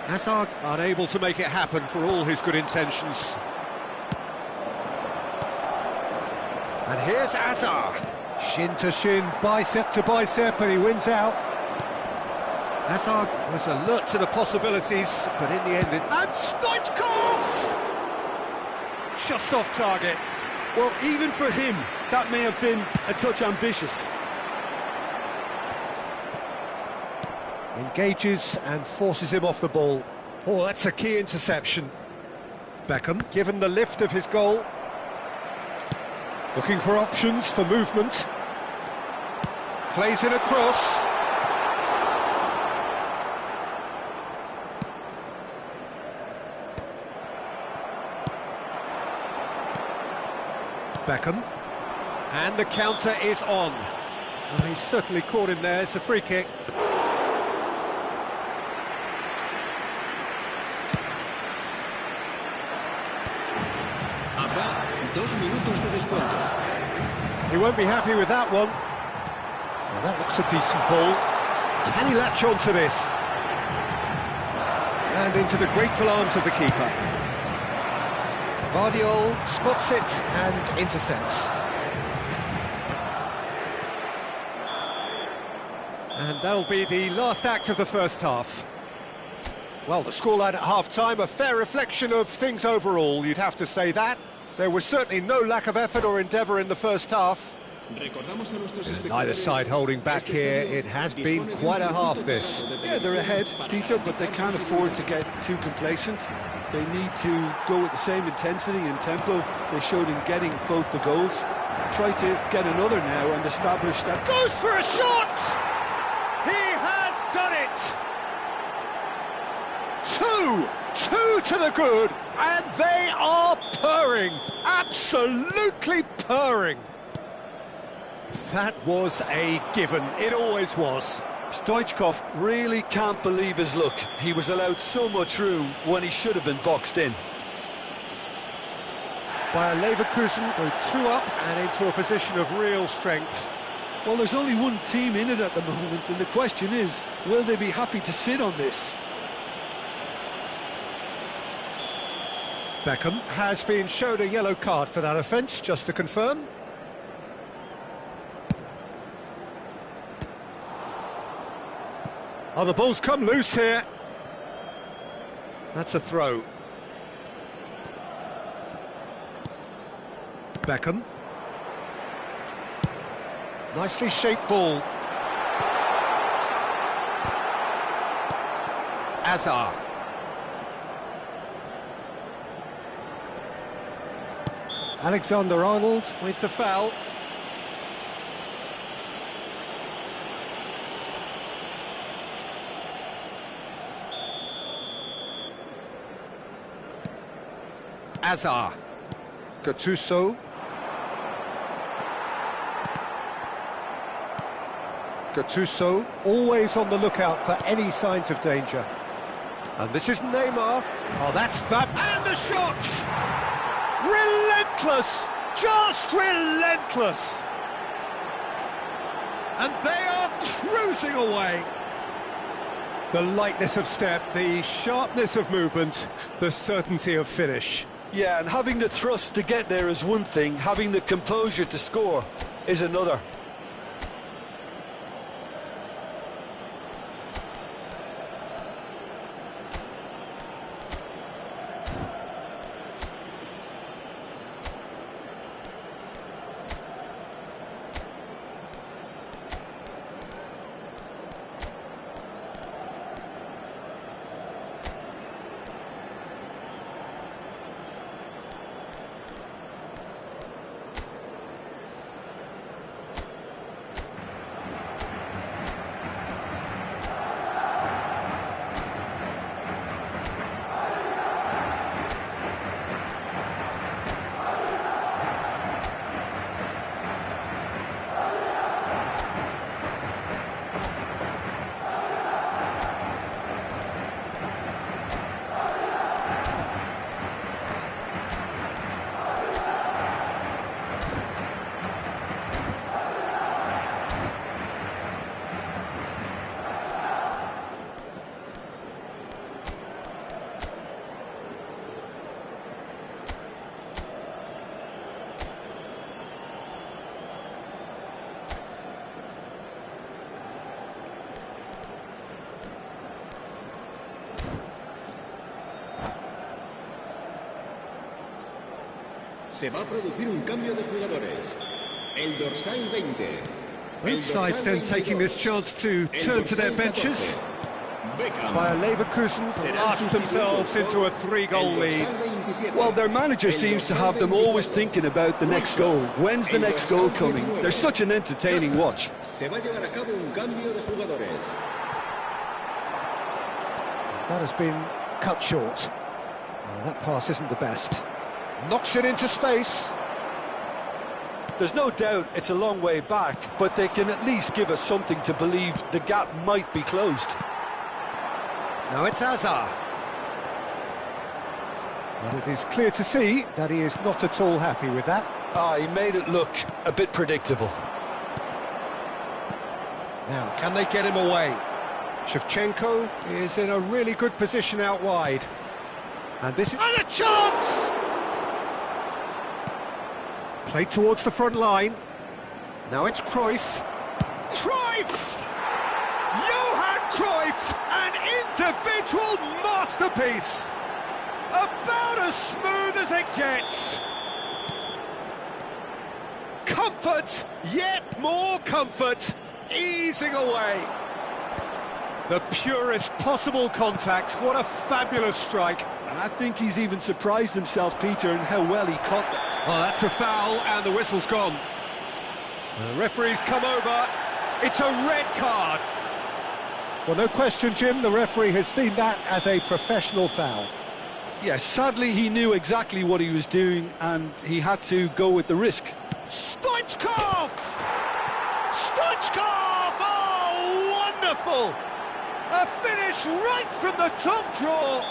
Hazard unable to make it happen for all his good intentions. And here's Azar. Shin to shin, bicep to bicep, and he wins out. Hazard was alert to the possibilities, but in the end it... And Stoichkov! Just off target. Well, even for him, that may have been a touch ambitious. Engages and forces him off the ball. Oh, that's a key interception. Beckham, given the lift of his goal. Looking for options for movement. Plays it across. Beckham. And the counter is on. Oh, he certainly caught him there. It's a free kick. He won't be happy with that one. Well, that looks a decent ball. Can he latch on to this? And into the grateful arms of the keeper. Guardiola spots it and intercepts. And that'll be the last act of the first half. Well, the scoreline at half-time, a fair reflection of things overall, you'd have to say that. There was certainly no lack of effort or endeavour in the first half. Neither side holding back here. It has been quite a half, this. Yeah, they're ahead, Peter, but they can't afford to get too complacent. They need to go with the same intensity and tempo they showed in getting both the goals. Try to get another now and establish that... Goes for a shot! He has done it! Two to the good, and they are purring, absolutely purring. That was a given, it always was. Stoichkov really can't believe his luck. He was allowed so much room when he should have been boxed in. Bayer Leverkusen go 2 up and into a position of real strength. Well, there's only one team in it at the moment, and the question is, will they be happy to sit on this? Beckham has been showed a yellow card for that offence, just to confirm. Oh, the ball's come loose here. That's a throw. Beckham. Nicely shaped ball. Azar. Alexander-Arnold with the foul. Azar. Gattuso. Gattuso, always on the lookout for any signs of danger. And this is Neymar. Oh, that's that. And the shot! Relentless! Just relentless! And they are cruising away. The lightness of step, the sharpness of movement, the certainty of finish. Yeah, and having the thrust to get there is one thing, having the composure to score is another. Se va a producir un cambio de jugadores. El dorsal 20. Both sides then taking this chance to turn to their benches. Bayer Leverkusen blast themselves into a 3-goal lead. Well, their manager seems to have them always thinking about the next goal. When's the next goal coming? They're such an entertaining watch. Se va a llevar a cabo un cambio de jugadores. That has been cut short. That pass isn't the best. Knocks it into space. There's no doubt it's a long way back, but they can at least give us something to believe the gap might be closed. Now it's Azar. And it is clear to see that he is not at all happy with that. He made it look a bit predictable. Now, can they get him away? Shevchenko is in a really good position out wide. And this is... And a chance! Played towards the front line. Now it's Cruyff. Cruyff! Johan Cruyff, an individual masterpiece. About as smooth as it gets. Comfort, yet more comfort, easing away. The purest possible contact. What a fabulous strike. And I think he's even surprised himself, Peter, in how well he caught that. Well, that's a foul, and the whistle's gone. The referee's come over. It's a red card. Well, no question, Jim, the referee has seen that as a professional foul. Yes, sadly he knew exactly what he was doing, and he had to go with the risk. Stoichkov! Stoichkov! Oh, wonderful! A finish right from the top drawer.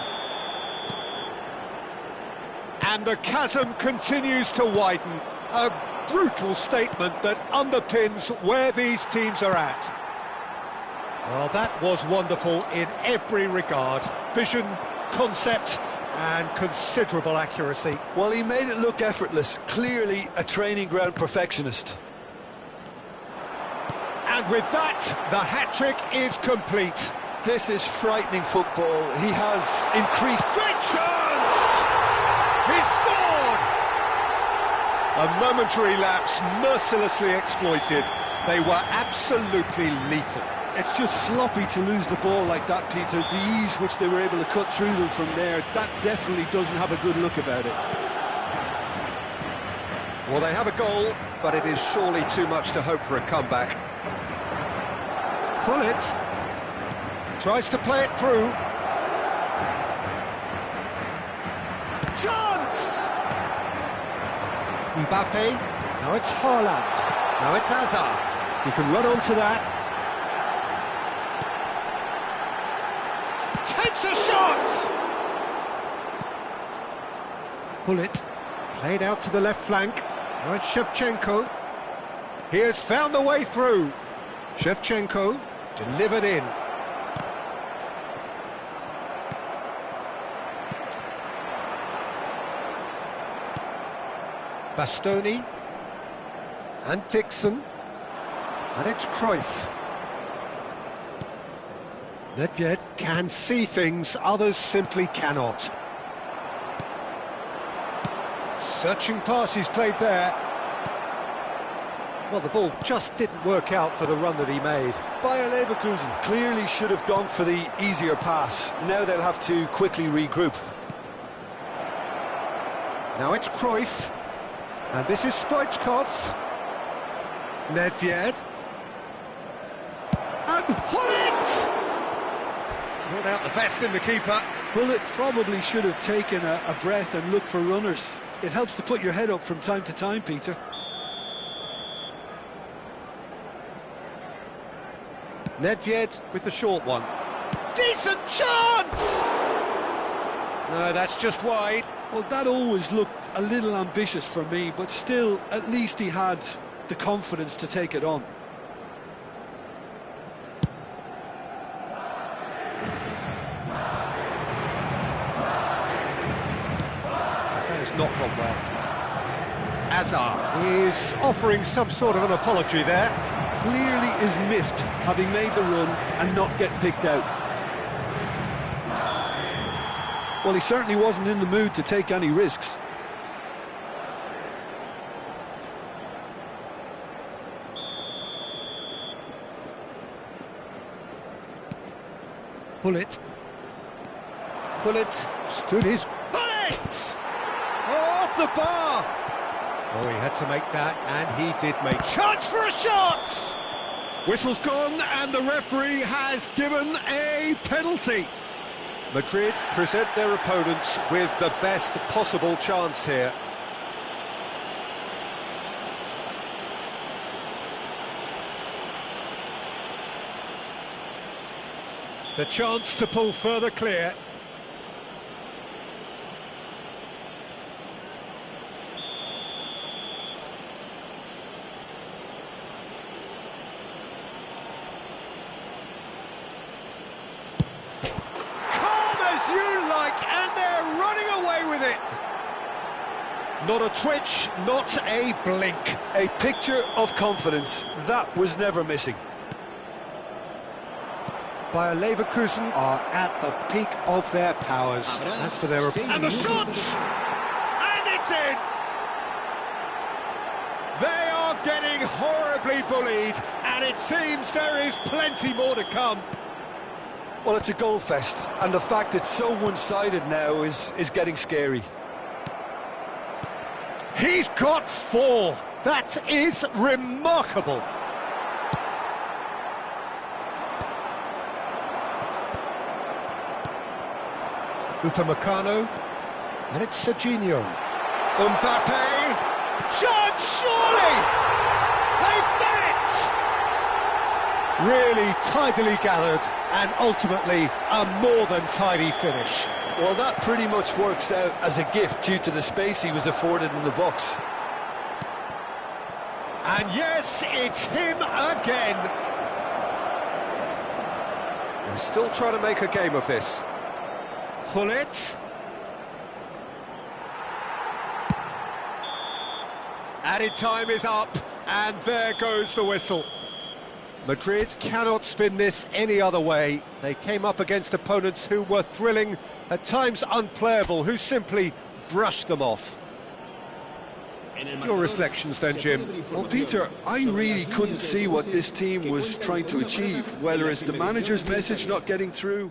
And the chasm continues to widen. A brutal statement that underpins where these teams are at. Well, that was wonderful in every regard. Vision, concept, and considerable accuracy. Well, he made it look effortless. Clearly a training ground perfectionist. And with that, the hat-trick is complete. This is frightening football. He has increased... Great chance! He scored! A momentary lapse mercilessly exploited. They were absolutely lethal. It's just sloppy to lose the ball like that, Peter. The ease which they were able to cut through them from there, that definitely doesn't have a good look about it. Well, they have a goal, but it is surely too much to hope for a comeback. Pullet tries to play it through. Chance! Mbappe, now it's Haaland, now it's Hazard. You can run onto that. Takes a shot! Pullet, played out to the left flank. Now it's Shevchenko. He has found a way through. Shevchenko, delivered in. Bastoni. And Dixon. And it's Cruyff. Nedved can see things others simply cannot. Searching pass he's played there. Well, the ball just didn't work out for the run that he made. Bayer Leverkusen clearly should have gone for the easier pass. Now they'll have to quickly regroup. Now it's Cruyff. And this is Stoichkov. Nedved. And Pullet! Not out the best in the keeper. Pullet probably should have taken a breath and looked for runners. It helps to put your head up from time to time, Peter. Nedved with the short one. Decent chance! No, that's just wide. Well, that always looked a little ambitious for me, but still, at least he had the confidence to take it on. Not gone well. Hazard is offering some sort of an apology there. Clearly is miffed, having made the run and not get picked out. Well, he certainly wasn't in the mood to take any risks. Pullet. Pullet stood his... Pullet! Off the bar! Oh, he had to make that, and he did make... Chance for a shot! Whistle's gone, and the referee has given a penalty. Madrid present their opponents with the best possible chance here. The chance to pull further clear. Not a twitch, not a blink. A picture of confidence. That was never missing. Bayer Leverkusen are at the peak of their powers. As for their and the shot! And it's in! They are getting horribly bullied, and it seems there is plenty more to come. Well, it's a goal fest, and the fact it's so one-sided now is getting scary. He's got 4. That is remarkable. Upamecano, and it's Serginho. Mbappe, shot, surely! They've done it! Really tidily gathered, and ultimately a more than tidy finish. Well, that pretty much works out as a gift due to the space he was afforded in the box. And yes, it's him again. They're still trying to make a game of this. Hullet. Added time is up, and there goes the whistle. Madrid cannot spin this any other way. They came up against opponents who were thrilling, at times unplayable, who simply brushed them off. Your reflections then, Jim? Well, Peter, I really couldn't see what this team was trying to achieve, whether it's the manager's message not getting through.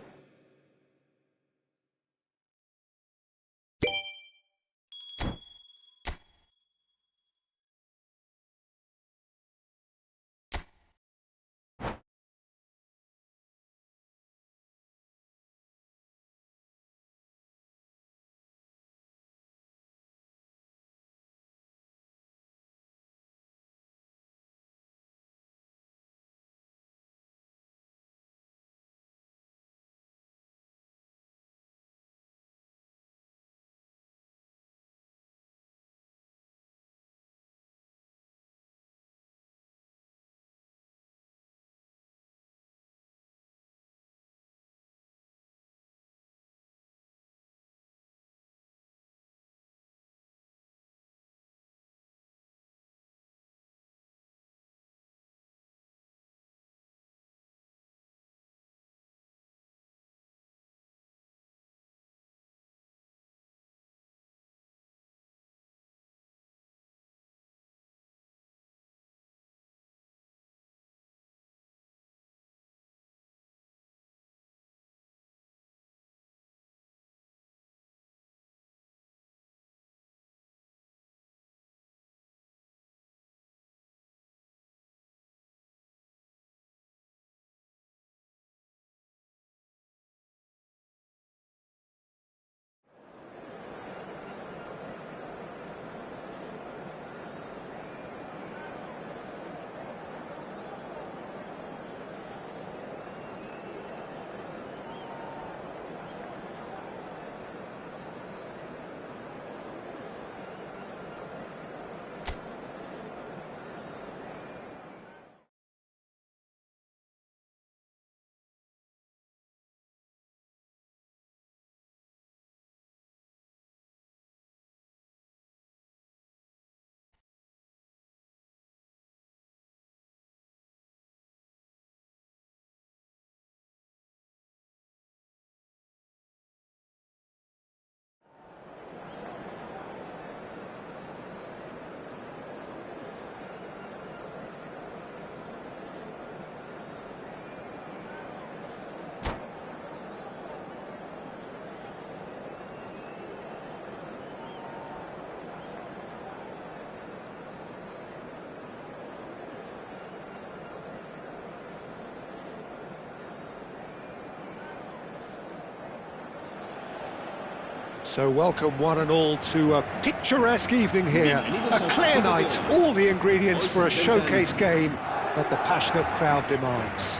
So welcome one and all to a picturesque evening here. A clear night, all the ingredients for a showcase game that the passionate crowd demands.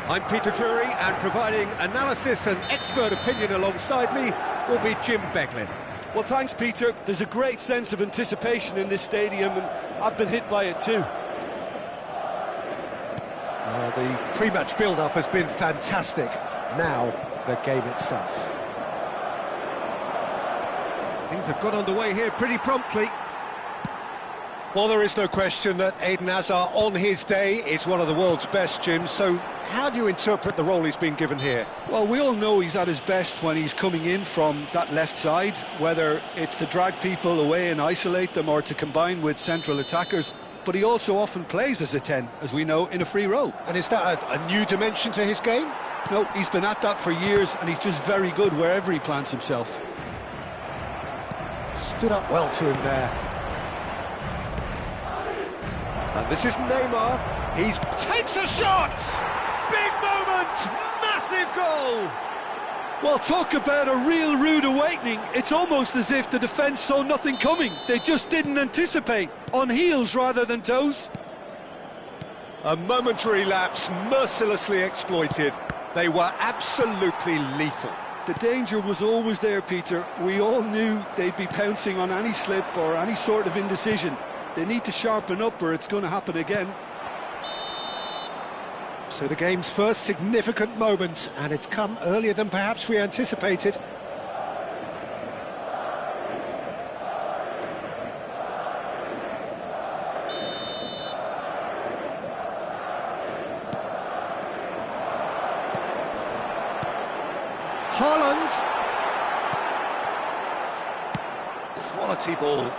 I'm Peter Drury, and providing analysis and expert opinion alongside me will be Jim Beglin. Well, thanks, Peter. There's a great sense of anticipation in this stadium, and I've been hit by it too. The pre-match build-up has been fantastic. Now, the game itself. Things have got underway here pretty promptly. Well, there is no question that Eden Hazard, on his day, is one of the world's best, Jim. So how do you interpret the role he's been given here? Well, we all know he's at his best when he's coming in from that left side, whether it's to drag people away and isolate them or to combine with central attackers. But he also often plays as a 10, as we know, in a free role. And is that a new dimension to his game? No, he's been at that for years, and he's just very good wherever he plants himself. Stood up well to him there. And this is Neymar. He takes a shot! Big moment! Massive goal! Well, talk about a real rude awakening. It's almost as if the defence saw nothing coming. They just didn't anticipate. On heels rather than toes. A momentary lapse mercilessly exploited. They were absolutely lethal. The danger was always there, Peter. We all knew they'd be pouncing on any slip or any sort of indecision. They need to sharpen up or it's going to happen again. So the game's first significant moment, and it's come earlier than perhaps we anticipated. Haaland. Quality ball.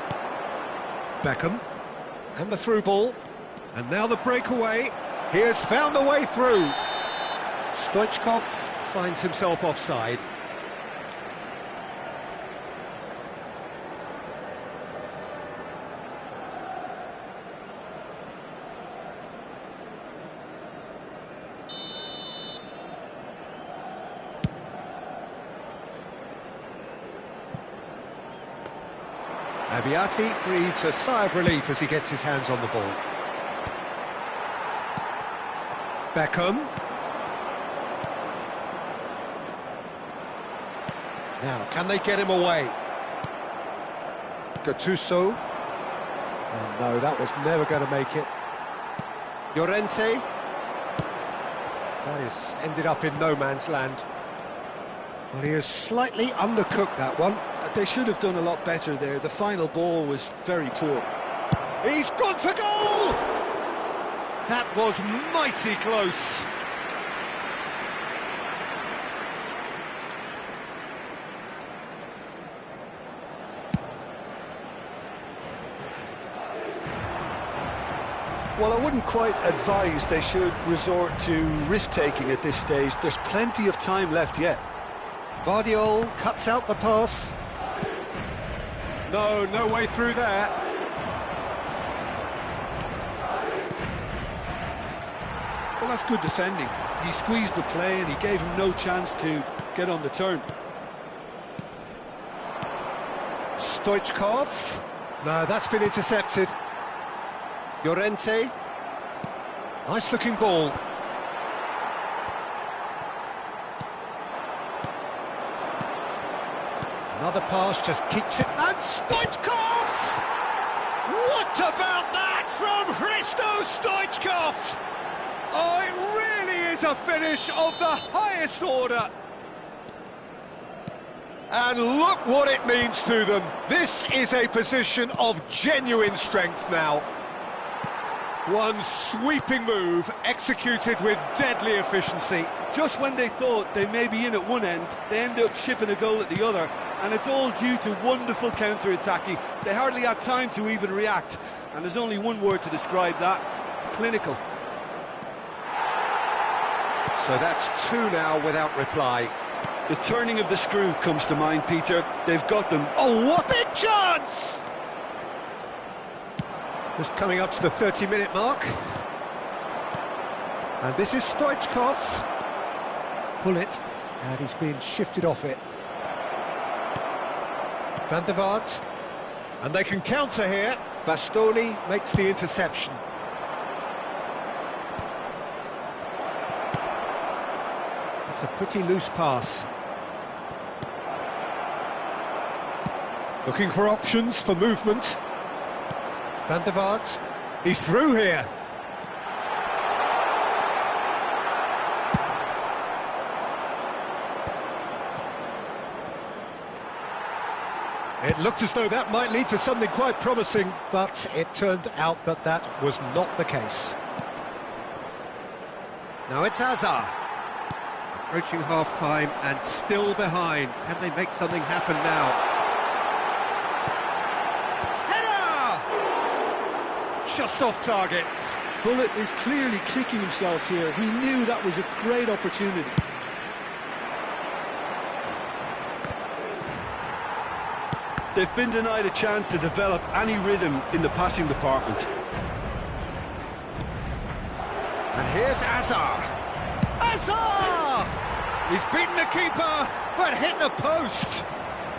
Beckham. And the through ball. And now the breakaway. He has found a way through. Stoichkov finds himself offside. Abiati breathes a sigh of relief as he gets his hands on the ball. Beckham. Now, can they get him away? Gattuso. Oh no, that was never going to make it. Llorente. That is ended up in no man's land. Well, he has slightly undercooked that one. They should have done a lot better there. The final ball was very poor. He's gone for goal! That was mighty close. Well, I wouldn't quite advise they should resort to risk-taking at this stage. There's plenty of time left yet. Vardiol cuts out the pass. No way through there. Well, that's good defending. He squeezed the play and he gave him no chance to get on the turn. Stoichkov. No, that's been intercepted. Llorente. Nice looking ball. Another pass just keeps it. And Stoichkov! What about that from Hristo Stoichkov? Oh, it really is a finish of the highest order. And look what it means to them. This is a position of genuine strength now. One sweeping move executed with deadly efficiency. Just when they thought they may be in at one end, they end up shipping a goal at the other, and it's all due to wonderful counter-attacking. They hardly had time to even react, and there's only one word to describe that: clinical. So that's two now without reply. The turning of the screw comes to mind, Peter. They've got them. Oh, what Big chance! Just coming up to the 30-minute mark. And this is Stoichkov. Pull it, and he's being shifted off it. Van der Vaart. And they can counter here. Bastoni makes the interception. It's a pretty loose pass. Looking for options for movement. Van der Vaart, he's through here. It looked as though that might lead to something quite promising, but it turned out that that was not the case. Now it's Hazard. Approaching half-time and still behind. Can they make something happen now? Header! Just off target. Bullet is clearly kicking himself here. He knew that was a great opportunity. They've been denied a chance to develop any rhythm in the passing department. And here's Hazard. Hazard! He's beaten the keeper, but hit the post.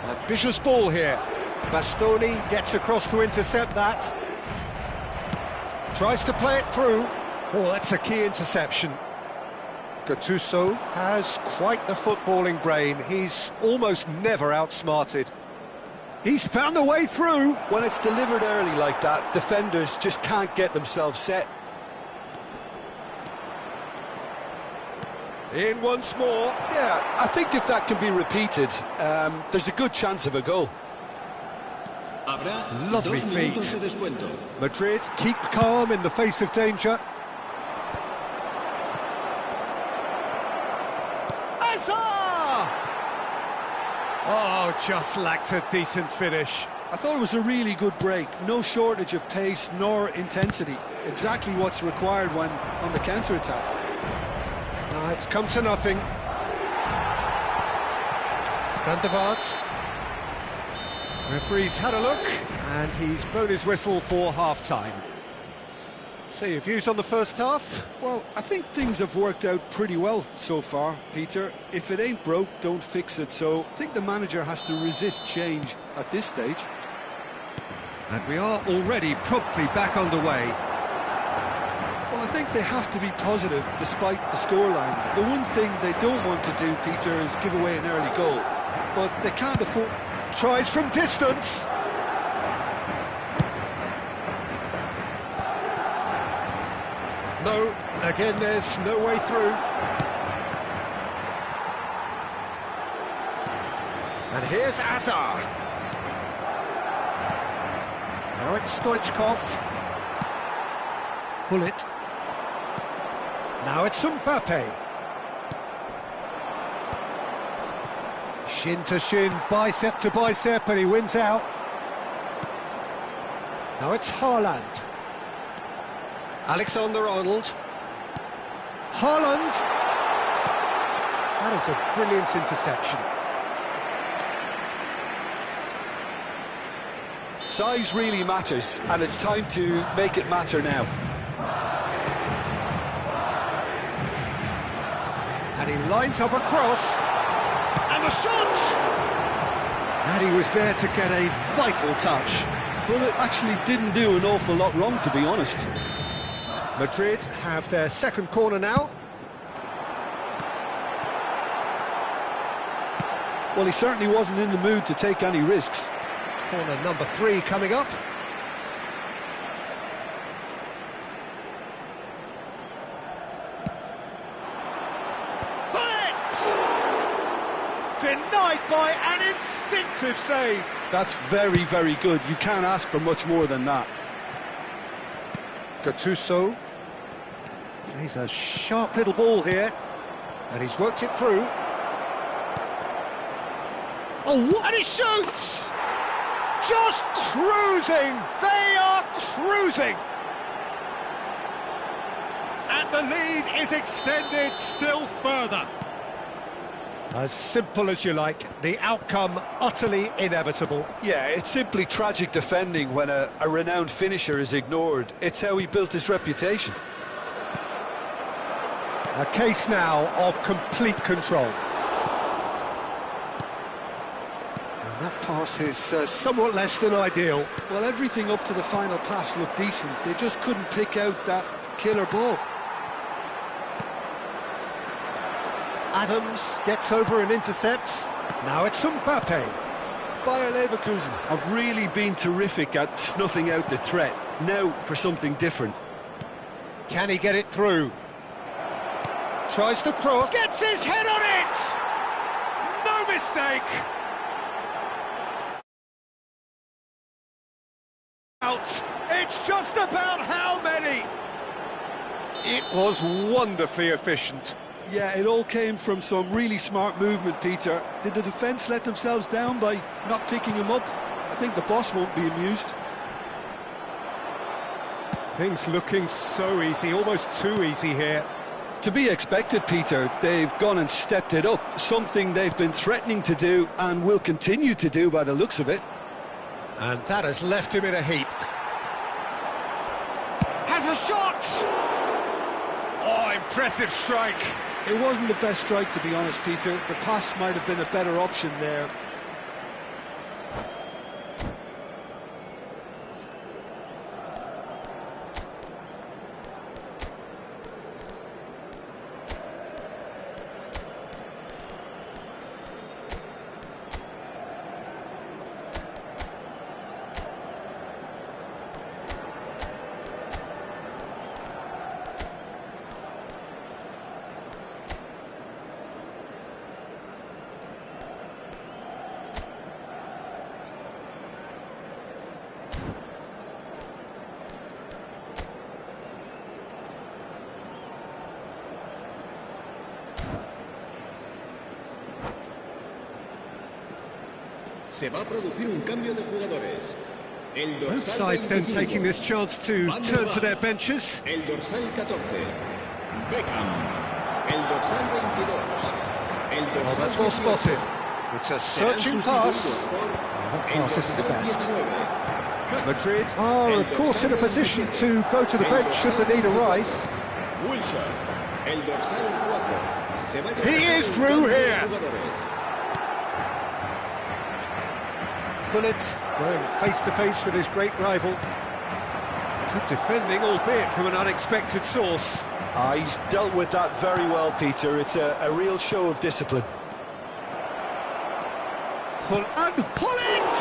Ambitious ball here. Bastoni gets across to intercept that. Tries to play it through. Oh, that's a key interception. Gattuso has quite the footballing brain. He's almost never outsmarted. He's found a way through. When it's delivered early like that, defenders just can't get themselves set. In once more. Yeah, I think if that can be repeated, there's a good chance of a goal. Lovely feet. Madrid keep calm in the face of danger. Hazard! Oh, just lacked a decent finish. I thought it was a really good break. No shortage of pace nor intensity. Exactly what's required when on the counter-attack. It's come to nothing. Van der Vaart. Referee's had a look, and he's blown his whistle for half-time. So your views on the first half? Well, I think things have worked out pretty well so far, Peter. If it ain't broke, don't fix it. So I think the manager has to resist change at this stage. And we are already promptly back underway. Well, I think they have to be positive despite the scoreline. The one thing they don't want to do, Peter, is give away an early goal. But they can't afford... Tries from distance. No, again there's no way through. And here's Hazard. Now it's Stoichkov. Pull it. Now it's Mbappe. Shin to shin, bicep to bicep, and he wins out. Now it's Haaland. Alexander-Arnold. Haaland! That is a brilliant interception. Size really matters, and it's time to make it matter now. And he lines up a cross. And the shot! And he was there to get a vital touch. Well, it actually didn't do an awful lot wrong, to be honest. Madrid have their second corner now. Well, he certainly wasn't in the mood to take any risks. Corner number 3 coming up. Denied by an instinctive save. That's very, very good. You can't ask for much more than that. Gattuso. He's a sharp little ball here. And he's worked it through. Oh, what? And he shoots! Just cruising! They are cruising! And the lead is extended still further. As simple as you like, the outcome utterly inevitable. Yeah, it's simply tragic defending when a renowned finisher is ignored. It's how he built his reputation. A case now of complete control. And that pass is somewhat less than ideal. Well, everything up to the final pass looked decent. They just couldn't pick out that killer ball. Adams gets over and intercepts. Now it's Mbappe. Bayer Leverkusen have really been terrific at snuffing out the threat. Now for something different. Can he get it through? Tries to cross. Gets his head on it! No mistake! It's just about how many? It was wonderfully efficient. Yeah, it all came from some really smart movement, Peter. Did the defence let themselves down by not picking him up? I think the boss won't be amused. Things looking so easy, almost too easy here. To be expected, Peter. They've gone and stepped it up, something they've been threatening to do and will continue to do by the looks of it. And that has left him in a heap. Has a shot! Oh, impressive strike. It wasn't the best strike, to be honest, Peter. The pass might have been a better option there. Se va a producir un cambio de jugadores. Both sides then taking this chance to turn to their benches. El dorsal 14, Beckham. El dorsal 22, el dorsal Oh, that's well spotted. It's a searching pass. That pass isn't the best. Madrid are, of course, in a position to go to the bench should the need arise. El dorsal 4. He is through here. Pullet going face-to-face with his great rival. Good defending, albeit from an unexpected source. He's dealt with that very well, Peter. It's a real show of discipline. And Pullet!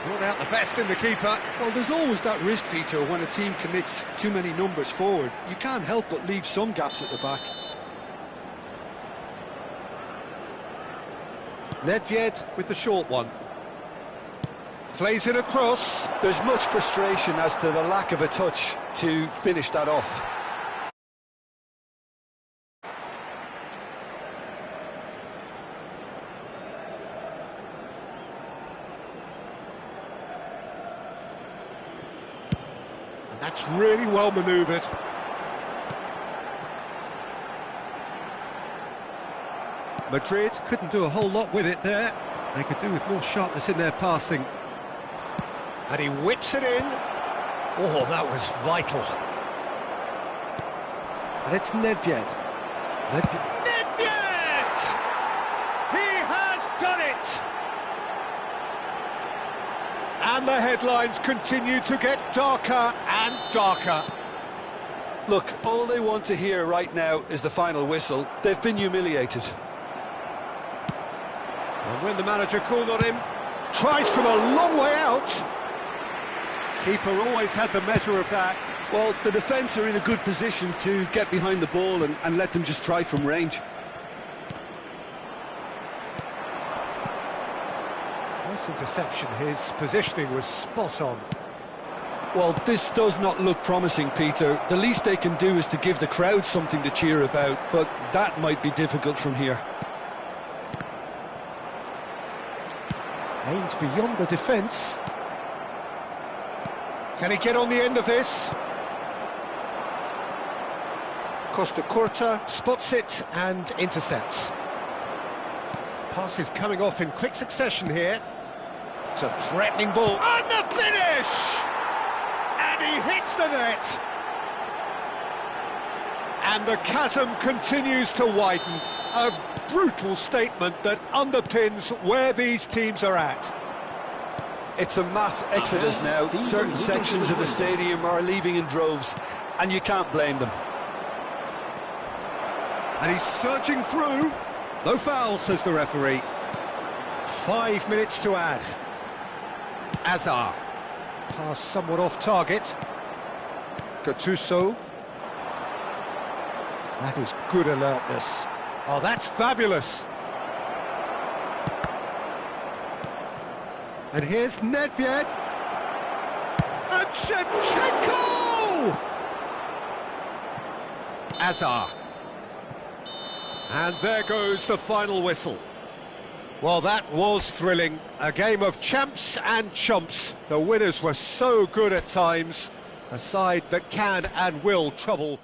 Brought out the best in the keeper. Well, there's always that risk, Peter, when a team commits too many numbers forward. You can't help but leave some gaps at the back. Nedved with the short one. Plays it across. There's much frustration as to the lack of a touch to finish that off. And that's really well manoeuvred. Madrid couldn't do a whole lot with it there. They could do with more sharpness in their passing. And he whips it in. Oh, that was vital. And it's Nedved. Nedved! He has done it! And the headlines continue to get darker and darker. Look, all they want to hear right now is the final whistle. They've been humiliated. And when the manager called on him, tries from a long way out. Keeper always had the measure of that. Well, the defence are in a good position to get behind the ball and let them just try from range. Nice interception. His positioning was spot on. Well, this does not look promising, Peter. The least they can do is to give the crowd something to cheer about, but that might be difficult from here. Aimed beyond the defence. Can he get on the end of this? Costa Curta spots it and intercepts. Pass is coming off in quick succession here. It's a threatening ball. And the finish! And he hits the net. And the chasm continues to widen. A brutal statement that underpins where these teams are at. It's a mass exodus now. Certain sections of the stadium are leaving in droves, and you can't blame them. And he's surging through. No foul, says the referee. 5 minutes to add. Azar. Pass somewhat off target. Gattuso. That is good alertness. Oh, that's fabulous. And here's Nedved. Shevchenko! Azar. And there goes the final whistle. Well, that was thrilling. A game of champs and chumps. The winners were so good at times. A side that can and will trouble